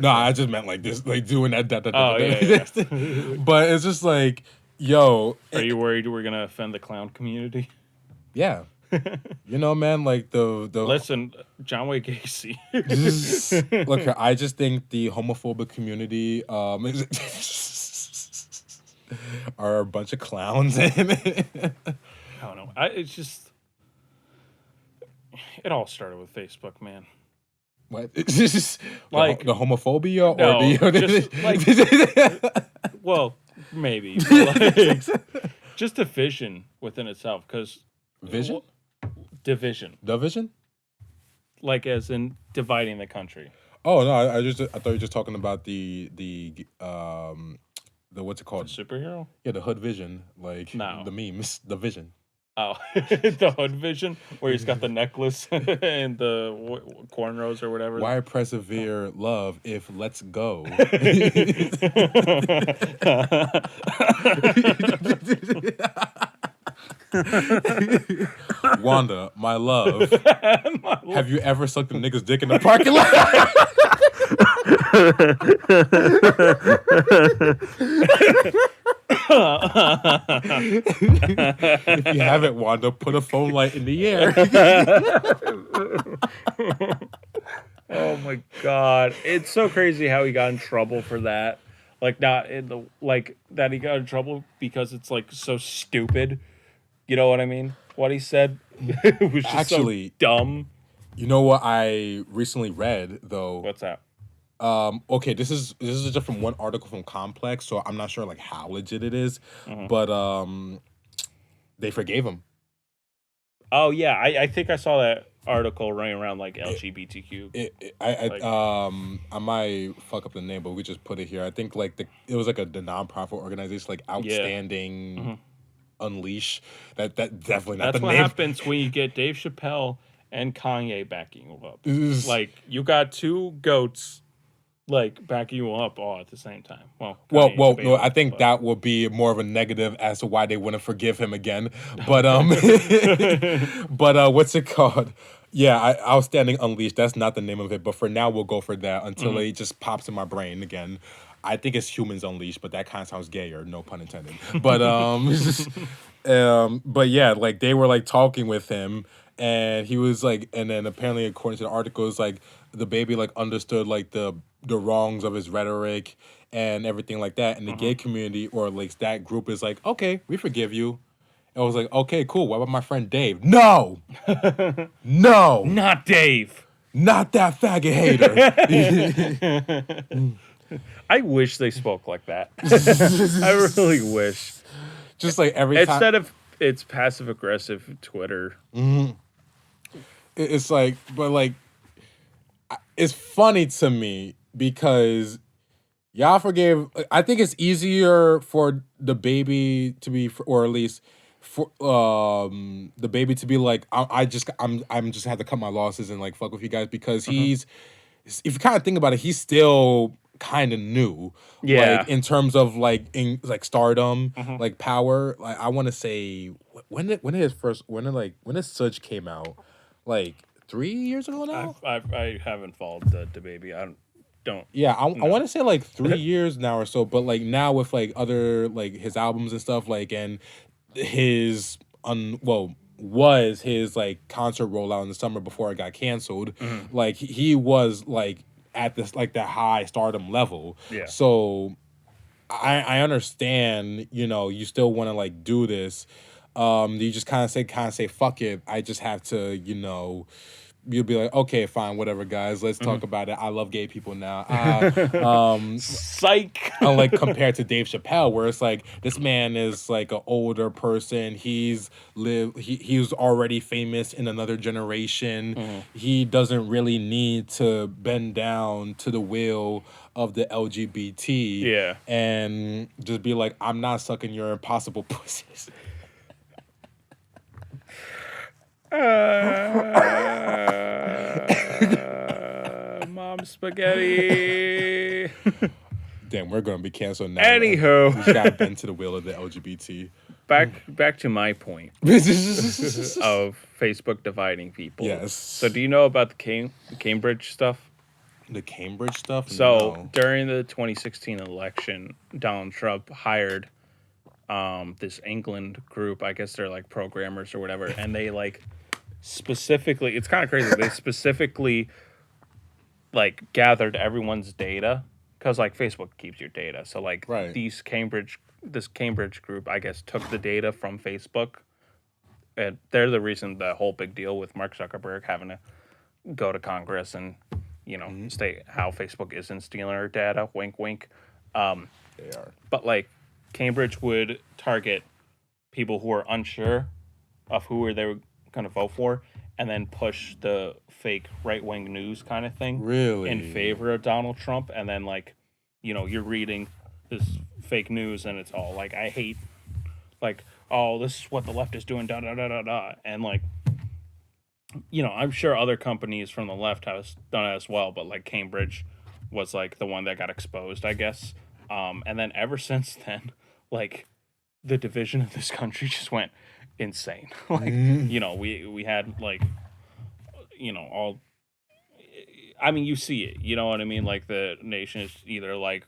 No, I just meant like this, like doing that. Oh, yeah. But it's just like, yo. Are you worried we're gonna offend the clown community? Yeah. You know, man, like the Listen, John Wayne Gacy. look, I just think the homophobic community are a bunch of clowns. I don't know. It's just it all started with Facebook, man. What? It's just Like- the homophobia No, or just like well, maybe but like, just division within itself, because Vision? division, The vision? like as in dividing the country. Oh no, I thought you were just talking about the what's it The called? superhero? Yeah, the Hood Vision, like No. the memes, the Vision. Oh, the Hood Vision, where he's got the necklace and the cornrows or whatever. Why persevere love if let's go? Wanda, my love, have you ever sucked a nigga's dick in the parking lot? If you haven't, Wanda, put a phone light in the air. Oh my god, it's so crazy how he got in trouble for that. Like not in the like that he got in trouble because it's like so stupid. You know what I mean? What he said it was just so Actually, dumb. you know what I recently read though? What's that? Okay, this is just from one article from Complex, so I'm not sure like how legit it is, Mhm. but they forgave him. Oh yeah, I think I saw that article running around like LGBTQ. Like, I might fuck up the name, but we just put it here. I think like it was like the nonprofit organization like yeah. Outstanding Mhm. Unleash. That definitely not the That's what name. happens when you get Dave Chappelle and Kanye backing you up. This is- Like you got two goats like backing you up all at the same time. Well, Kanye's well, no, I debatable, think but that will be more of a negative as to why they wouldn't forgive him again. But but what's it called? Yeah, Outstanding Unleashed. That's not the name of it, but for now we'll go for that until it just pops in my brain again. I think it's Humans Unleashed, but that kind of sounds gayer, no pun intended. But but yeah, like they were like talking with him, and he was like, and then apparently according to the article, it's like the baby like understood like the wrongs of his rhetoric and everything like that, and the gay community or like that group is like, okay, we forgive you. And I was like, okay, cool. What about my friend Dave? No, no, not Dave. not that faggot hater. I wish they spoke like that. I really wish. Just like every time, Instead of it's passive aggressive Twitter. it's like, but like, it's funny to me because y'all forgave. I think it's easier for the baby to be, or at least for the baby to be like, I'm just had to cut my losses and like fuck with you guys because he's, if you kind of think about it, he's still kind of new, like Yeah. in terms of like in like stardom, like power. Like I want to say when did his first when his Suge came out, like 3 years ago now. I haven't followed the baby. I don't Yeah, I know. want to say like 3 years now or so, but like now with like other like his albums and stuff, like and his was his like concert rollout in the summer before it got canceled. Like he was like at this like that high stardom level. Yeah. So I understand, you still want to like do this. You just kind of say fuck it. I just have to, you'll be like, okay, fine, whatever, guys. Let's talk about it. I love gay people now. Psych. Unlike compared to Dave Chappelle, where it's like this man is like an older person. He's already famous in another generation. He doesn't really need to bend down to the will of the LGBT. Yeah. And just be like, I'm not sucking your impossible pussies. Mom spaghetti. Damn, we're gonna be canceled now. Anywho. We just gotta bend to the will of the LGBT. Back to my point of Facebook dividing people. Yes. So do you know about the Cambridge stuff? The Cambridge stuff? So No. during the 2016 election, Donald Trump hired this England group. I guess they're like programmers or whatever, and they like specifically. It's kind of crazy. They specifically like gathered everyone's data because like Facebook keeps your data. So like Right. this Cambridge group, I guess, took the data from Facebook, and they're the reason the whole big deal with Mark Zuckerberg having to go to Congress and state how Facebook isn't stealing our data. Wink, wink. They are. But like Cambridge would target people who are unsure of who they were going to vote for, and then push the fake right wing news kind of thing in Really? favor of Donald Trump, and then like, you're reading this fake news and it's all like I hate, like, oh, this is what the left is doing, da da da da da, and like, I'm sure other companies from the left have done it as well, but like Cambridge was like the one that got exposed, I guess. And then ever since then, like the division of this country just went insane. Like, we had like, all. I mean, you see it. You know what I mean? Like the nation is either like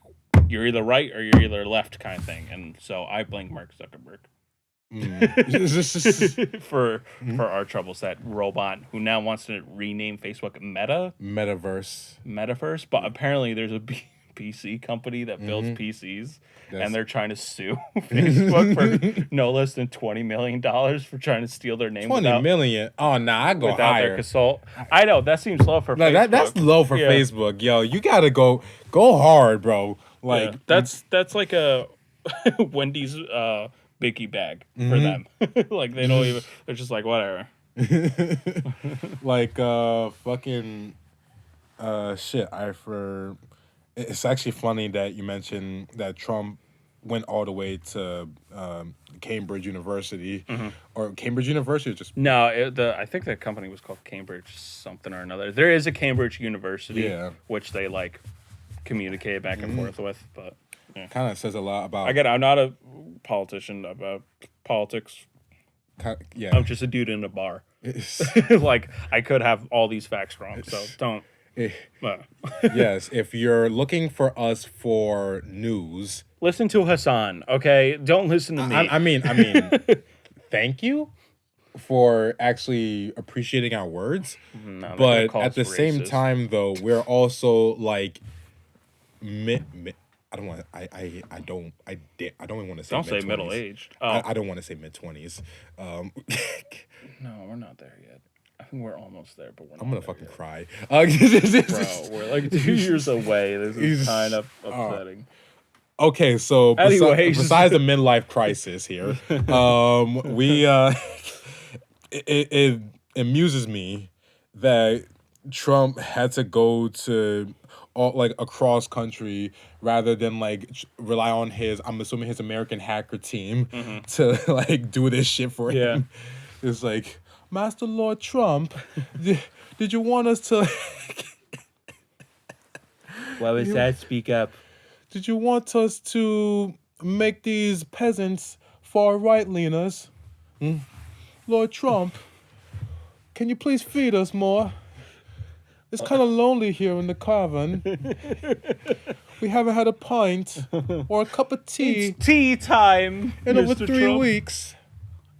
you're either right or you're either left kind of thing, and so I blame Mark Zuckerberg. for our troubles. That robot who now wants to rename Facebook Metaverse, but apparently there's a PC company that builds PCs, and they're trying to sue Facebook for no less than $20 million for trying to steal their name. 20 million. Oh, nah, I go without higher. Their consult. I know that seems low for Facebook. That's low for Facebook. Yo, you gotta go hard, bro. Like that's like a Wendy's Biggie bag for them. Like they don't even. They're just like whatever. Like fucking shit. It's actually funny that you mentioned that Trump went all the way to Cambridge University, or Cambridge University, or just no. I think the company was called Cambridge something or another. There is a Cambridge University, which they like communicate back and forth with, but. Yeah. Kind of says a lot about. I'm not a politician about politics. Yeah, I'm just a dude in a bar. Like I could have all these facts wrong, so don't. Yes, if you're looking for us for news, listen to Hassan. Okay, don't listen to me. I mean, thank you for actually appreciating our words, but at the same time, though, we're also like. I don't want. I don't even want to say. Don't say middle aged. Oh. I don't want to say mid-20s. No, we're not there yet. I think we're almost there, but we're not. I'm gonna fucking yet. cry. Bro, we're like 2 years away. This is kind of upsetting. Okay, so besides the midlife crisis here, we it amuses me that Trump had to go to. Like across country rather than like rely on I'm assuming his American hacker team to like do this shit for him. It's like, Master Lord Trump, did you want us to? What was that? Speak up. Did you want us to make these peasants far right leaners? Lord Trump, can you please feed us more? It's kind of lonely here in the cavern. We haven't had a pint or a cup of tea. It's tea time in over 3 Trump. weeks.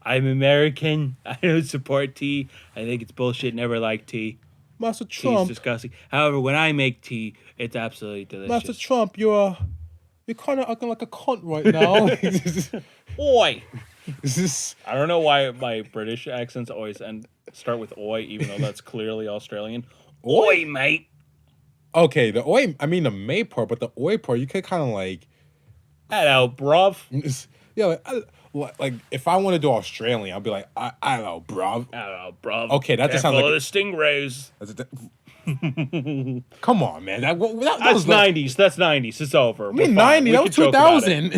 I'm American. I don't support tea. I think it's bullshit. Never liked tea. Master Trump. Tea's disgusting. However, when I make tea, it's absolutely delicious. Master Trump, you're kind of acting like a cunt right now. Oi. I don't know why my British accents always start with oi, even though that's clearly Australian. Oi, mate. Okay, the oi, I mean the mate part, but the oi part, you could kind of like... Hello, bruv. Yeah, like if I want to do Australian, I'll be like, hello, bruv. Hello, bruv. Okay, that just sounds like... the stingrays. Come on, man. That was 90s. That's 90s. It's over. I mean, 90s. That was 2000.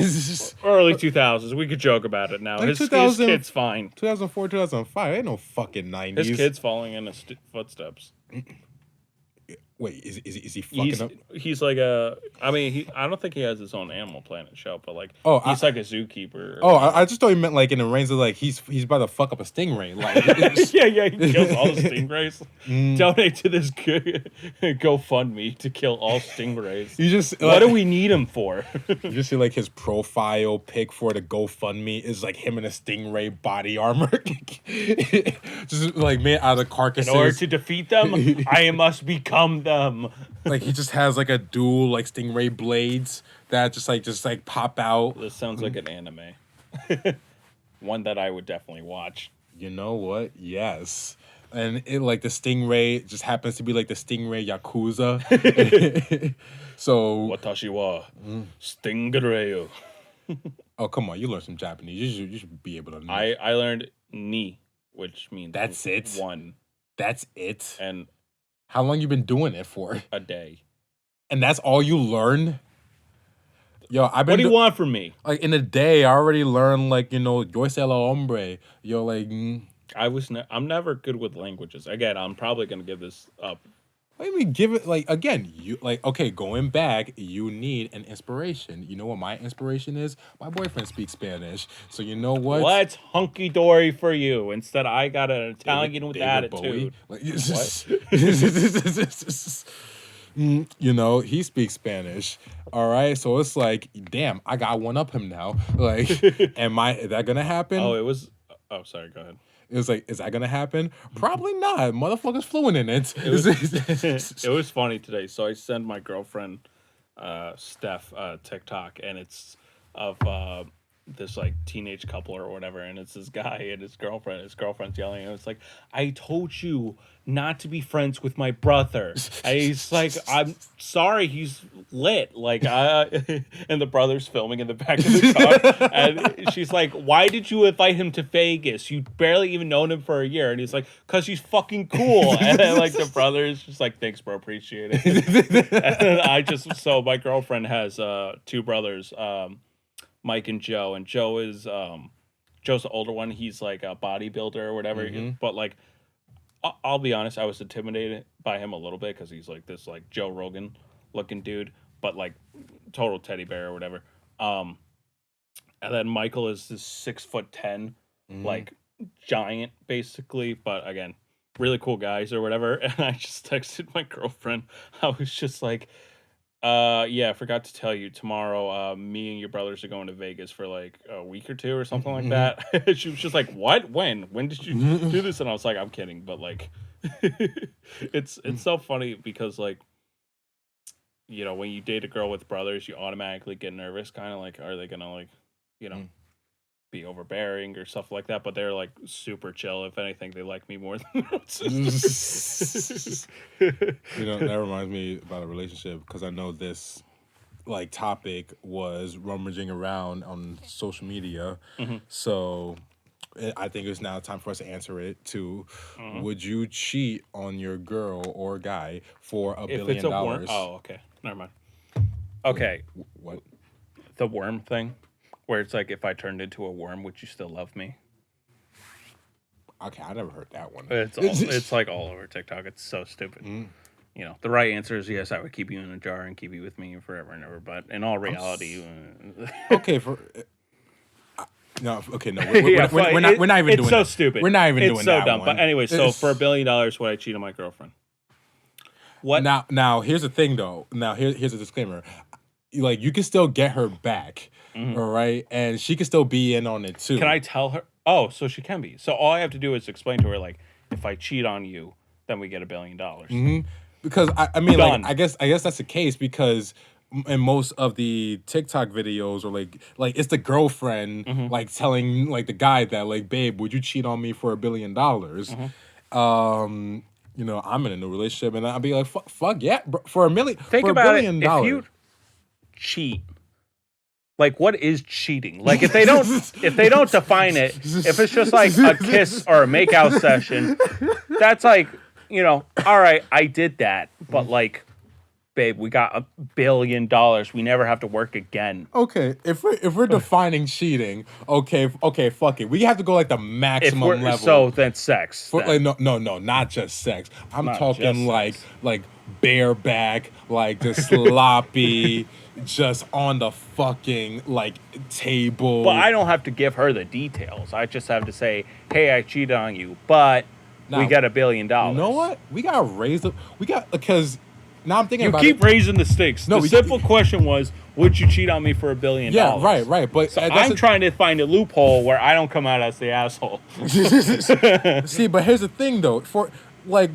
Early 2000s. We could joke about it now. Like his kid's fine. 2004, 2005. Ain't no fucking 90s. His kid's following in his footsteps. Wait, is he fucking up? He's like I don't think he has his own Animal Planet show, but like he's like a zookeeper. I just thought he meant like in the range of like he's about to fuck up a stingray. Like yeah, he kills all the stingrays. Donate to this GoFundMe to kill all stingrays. You just what do we need him for? You just see like his profile pic for the GoFundMe is like him in a stingray body armor, just like made out of carcasses. In order to defeat them, I must become them. Like he just has like a dual like stingray blades that just like pop out. This sounds like an anime. One that I would definitely watch. You know what? Yes. And it like the stingray just happens to be like the stingray yakuza. So Watashi wa stingray. Oh come on, you learned some Japanese. You should be able to know. I learned ni, which means that's it. One. That's it? and How long you been doing it for? a day. And that's all you learned? Yo, I've What been do you want from me? like in a day. I already learned like yo se lo hombre. Yo, like I'm never good with languages. Again, I'm probably gonna give this up. what do you mean? Give it like again. You like okay. Going back, you need an inspiration. You know what my inspiration is? My boyfriend speaks Spanish, so you know what? Let's hunky dory for you. Instead, I got an Italian with attitude. Like, What? you know, he speaks Spanish. All right, so it's like, damn, I got one up him now. Like, is that gonna happen? Oh, sorry. Go ahead. It was like, is that gonna happen? Probably not. Motherfucker's fluent in it. It was funny today. So I sent my girlfriend, Steph, TikTok, and it's of this like teenage couple or whatever, and it's this guy and his girlfriend. His girlfriend's yelling, and it's like, "I told you not to be friends with my brother." And he's like, "I'm sorry, he's lit." Like, and the brother's filming in the back of the car, and she's like, "Why did you invite him to Vegas? You barely even known him for a year." And he's like, "Cause he's fucking cool." And then, like the brother is just like, "Thanks, bro, appreciate it." And so my girlfriend has two brothers, Mike and Joe, and Joe's the older one. He's like a bodybuilder or whatever. But like, I'll be honest, I was intimidated by him a little bit because he's like this like Joe Rogan looking dude, but like total teddy bear or whatever. And then Michael is this 6'10", like giant basically, but again, really cool guys or whatever. And I just texted my girlfriend. I was just like, yeah, I forgot to tell you tomorrow, me and your brothers are going to Vegas for like a week or two or something like that. She was just like, "What? When did you do this?" And I was like, "I'm kidding," but like, it's so funny because like, you know, when you date a girl with brothers, you automatically get nervous, kind of like, are they gonna like, you know, be overbearing or stuff like that? But they're like super chill. If anything, they like me more than their own sisters. You know, that reminds me about a relationship because I know this like topic was rummaging around on social media. So I think it's now time for us to answer it too. Would you cheat on your girl or guy for $1 billion? If it's a worm, oh, okay, never mind. Okay, What? the worm thing, where it's like, if I turned into a worm, would you still love me? Okay, I never heard that one. It's like all over TikTok. It's so stupid. You know, the right answer is yes. I would keep you in a jar and keep you with me forever and ever. But in all reality, okay, no. We're not even doing. It's so stupid. We're not even it's doing so that dumb. one. But anyway, so for $1 billion, would I cheat on my girlfriend? What? Now here's the thing though. Now here's a disclaimer. Like you can still get her back, all right, and she can still be in on it too. Can I tell her? Oh, so she can be. So all I have to do is explain to her, like, if I cheat on you, then we get $1 billion. Because I mean, like, I guess that's the case because in most of the TikTok videos or like it's the girlfriend like telling like the guy that like, babe, would you cheat on me for $1 billion? You know, I'm in a new relationship and I'll be like, fuck yeah, bro, for $1 million. Think about it. If you cheat, like, what is cheating? Like, if they don't define it, if it's just like a kiss or a makeout session, that's like, you know, all right, I did that, but like, babe, we got $1 billion. We never have to work again. Okay, if we're defining cheating, okay, fuck it. We have to go like the maximum level. So then sex. Like no, not just sex. I'm talking like bareback, like just sloppy, just on the fucking like table. But I don't have to give her the details. I just have to say, hey, I cheated on you, but now, we got $1 billion. You know what? We gotta raise up. Because now I'm thinking about it. You keep raising the stakes. No, the simple question was, would you cheat on me for $1 billion? Yeah, right. But so I'm trying to find a loophole where I don't come out as the asshole. See, but here's the thing, though. For like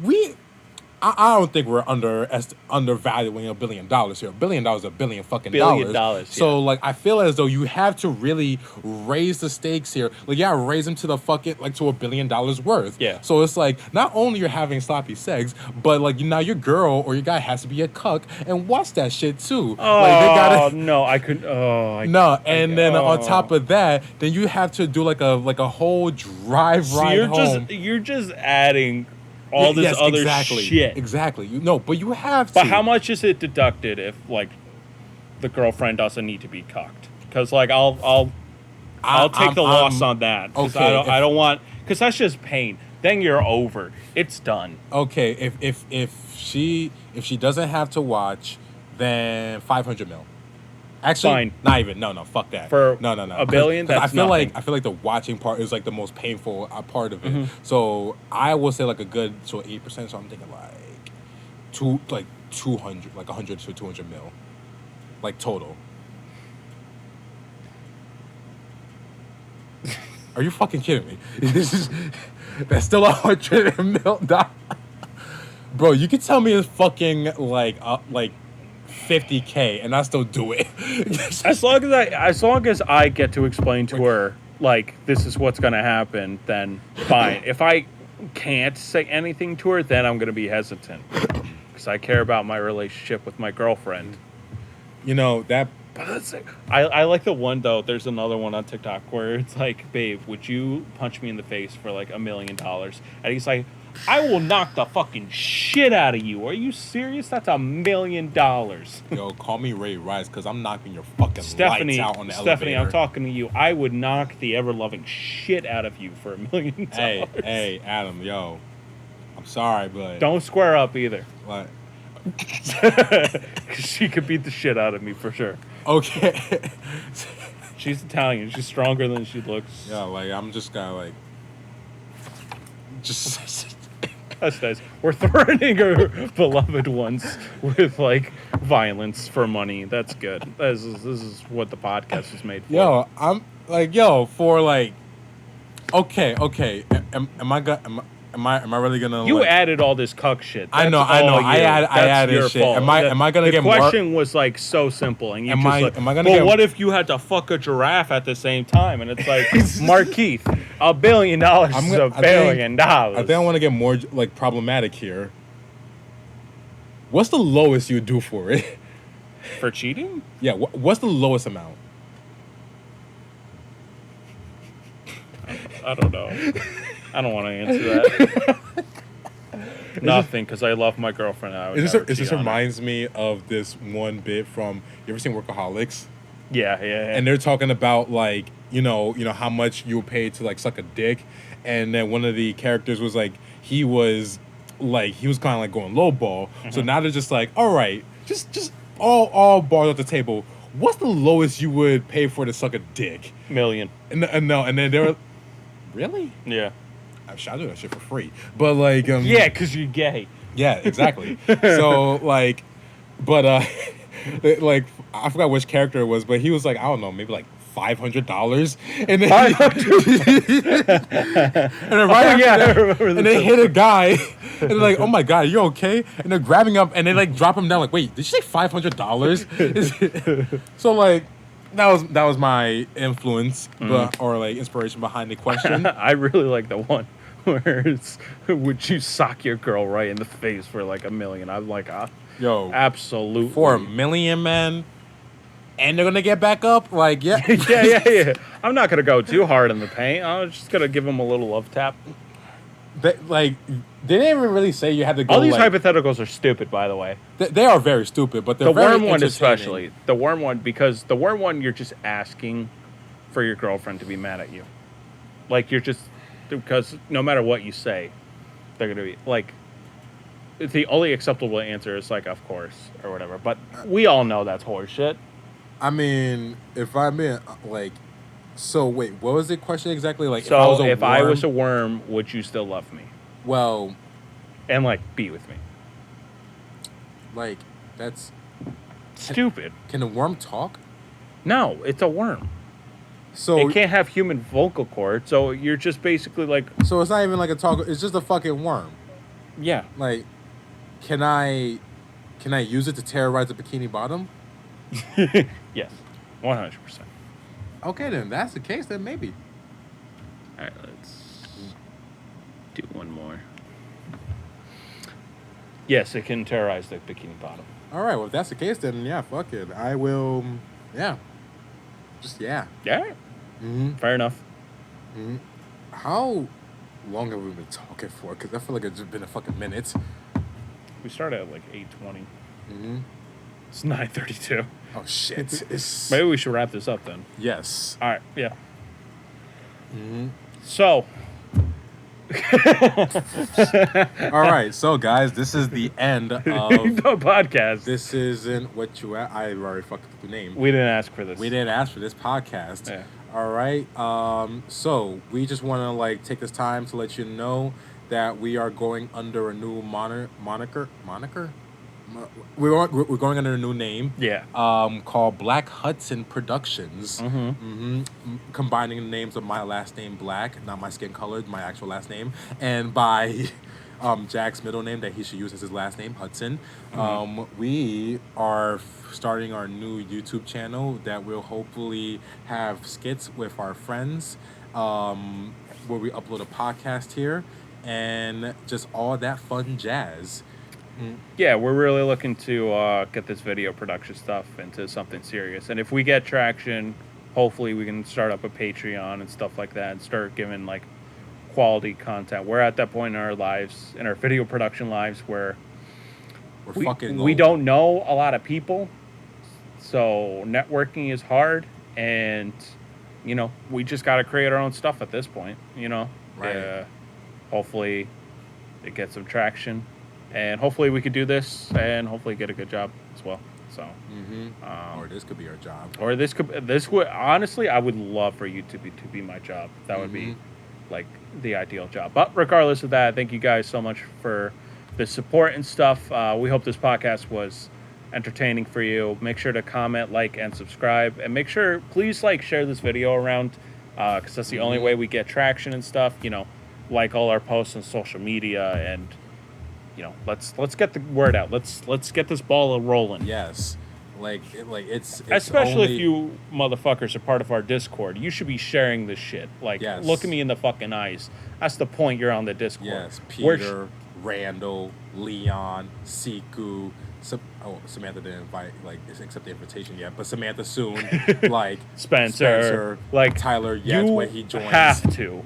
I don't think we're undervaluing $1 billion here. $1 billion is $1 billion fucking dollars. So like I feel as though you have to really raise the stakes here. Like raise them to the fucking like to $1 billion worth. Yeah. So it's like not only you're having sloppy sex, but like now your girl or your guy has to be a cuck and watch that shit too. Oh like, they gotta, no, I couldn't. On top of that, then you have to do like a whole drive ride home. You're just adding all this yes, other exactly, shit. exactly. But you have to. But how much is it deducted if like the girlfriend doesn't need to be cucked? Because like I'll take the loss on that. Because okay, I don't want, because that's just pain. Then you're over. It's done. Okay, if she doesn't have to watch, then 500 mil. Actually, Fine. not even. No, fuck that. For no. $1 billion, I that's feel nothing. like the watching part is like the most painful part of it. Mm-hmm. So I will say like a good 8%. So I'm thinking like 200, like 100 to 200 mil, like total. Are you fucking kidding me? That's still $100 million. Bro, you can tell me it's fucking like 50K and I still do it. As long as I get to explain to her like this is what's gonna happen, then fine. If I can't say anything to her, then I'm gonna be hesitant because I care about my relationship with my girlfriend. That. But I like the one though. There's another one on TikTok where it's like, babe, would you punch me in the face for like $1 million? And he's like, I will knock the fucking shit out of you. Are you serious? That's $1 million. Yo, call me Ray Rice because I'm knocking your fucking lights out on the Stephanie, elevator. I'm talking to you. I would knock the ever-loving shit out of you for $1 million. Hey, Adam, yo. I'm sorry, but... Don't square up either. What? She could beat the shit out of me for sure. Okay. She's Italian. She's stronger than she looks. Yeah, like, I'm just gonna, like... Just... That's nice. We're threatening our beloved ones with, like, violence for money. That's good. This is what the podcast is made for. Yo, I'm, like, for, like... Okay. Am I really gonna? You like, added all this cuck shit. I know. I added shit. Fault. Am I gonna get more? The question was like so simple, and you am I gonna well, get? What if you had to fuck a giraffe at the same time? And it's like Markeith, $1 billion is $1 billion. I think I want to get more like problematic here. What's the lowest you would do for it? For cheating? Yeah. What's the lowest amount? I don't know. I don't want to answer that. Nothing, because I love my girlfriend. It just reminds me of this one bit from, you ever seen Workaholics? Yeah. And they're talking about like, you know how much you would pay to like suck a dick, and then one of the characters was like, he was kind of like going low ball. Mm-hmm. So now they're just like, all right, just all balls at the table. What's the lowest you would pay for to suck a dick? $1 million. And then they were, really? Yeah. I do that shit for free, but like, yeah, because you're gay. Yeah, exactly. So like, but like, I forgot which character it was, but he was like, I don't know, maybe like $500, and then and they hit a guy, and they're like, oh my god, are you okay? And they're grabbing him, and they like drop him down, like, wait, did you say $500? So like, that was my influence, or like inspiration behind the question. I really like the one where it's, would you sock your girl right in the face for like $1 million? I'm like, yo, absolutely. For $1 million, man, and they're gonna get back up, like, yeah. yeah. I'm not gonna go too hard in the paint. I'm just gonna give them a little love tap. They didn't even really say you had to go. All these hypotheticals are stupid, by the way. They are very stupid, but they're the very worm one especially. The worm one, because the worm one, you're just asking for your girlfriend to be mad at you. Like, you're just, because no matter what you say, they're gonna be like, the only acceptable answer is like, of course, or whatever. But we all know that's horseshit. I mean, if I meant like, so wait, what was the question exactly? Like, so if I was a worm, would you still love me? Well, and like be with me. Like, that's stupid. Can a worm talk? No, it's a worm. So it can't have human vocal cords. So you're just basically like. So it's not even like a talk. It's just a fucking worm. Yeah. Like, can I use it to terrorize the Bikini Bottom? Yes, 100%. Okay, then that's the case. Then maybe. All right, let's do one more. Yes, it can terrorize the Bikini Bottom. All right, well, if that's the case, then yeah, fuck it. I will. Yeah. Just yeah. Yeah. Mm-hmm. Fair enough. Mm-hmm. How long have we been talking for? Because I feel like it's just been a fucking minute. We started at like 8:20. Mm-hmm. It's 9:32. Oh shit! It's Maybe we should wrap this up then. yes. All right. Yeah. Mm-hmm. So. All right, so guys, this is the end of the podcast. This isn't what you. I already fucked up the name. We didn't ask for this. We didn't ask for this podcast. Yeah. All right. So we just want to like take this time to let you know that we are going under a new moniker. We're going under a new name. Yeah. Called Black Hudson Productions. Mm-hmm. Combining the names of my last name Black, not my skin color, my actual last name, and by Jack's middle name that he should use as his last name, Hudson. We are starting our new YouTube channel that will hopefully have skits with our friends, where we upload a podcast here, and just all that fun jazz. Yeah, we're really looking to get this video production stuff into something serious. And if we get traction, hopefully we can start up a Patreon and stuff like that and start giving like quality content. We're at that point in our lives, in our video production lives, where we don't know a lot of people. So networking is hard, and you know, we just got to create our own stuff at this point, you know. Right. Hopefully it gets some traction. And hopefully we could do this and hopefully get a good job as well. So, or this could be our job. Or this would honestly, I would love for YouTube to be my job. That would be like the ideal job. But regardless of that, thank you guys so much for the support and stuff. We hope this podcast was entertaining for you. Make sure to comment, like, and subscribe. And make sure, please, like, share this video around, because that's the only way we get traction and stuff. You know, like all our posts on social media, and you know, let's get the word out. Let's get this ball rolling. Yes, it's especially if you motherfuckers are part of our Discord. You should be sharing this shit. Like, look at me in the fucking eyes. That's the point. You're on the Discord. Yes, Peter, Randall, Leon, Siku. Samantha didn't accept the invitation yet, but Samantha soon. Like Spencer, like Tyler, yes, when he joins. Have to.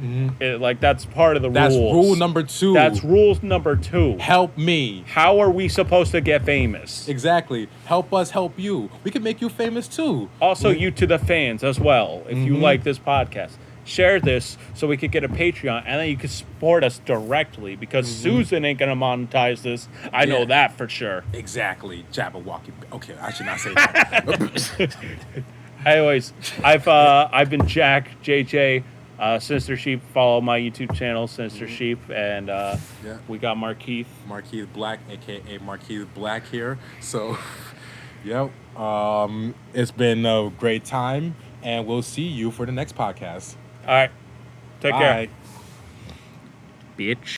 That's part of the rules. That's rule number 2. That's rules number 2. Help me. How are we supposed to get famous? Exactly. Help us help you. We can make you famous too. Also, you to the fans as well. If you like this podcast, share this so we could get a Patreon, and then you can support us directly, because Susan ain't gonna monetize this. I know that for sure. Exactly. Jabberwocky. Okay, I should not say that. Anyways, I've been Jack, JJ, Sinister Sheep. Follow my YouTube channel, Sinister Sheep, and we got Markeith Black, aka Markeith Black here. So, yep. It's been a great time, and we'll see you for the next podcast. All right. Take care. Bye. Bitch.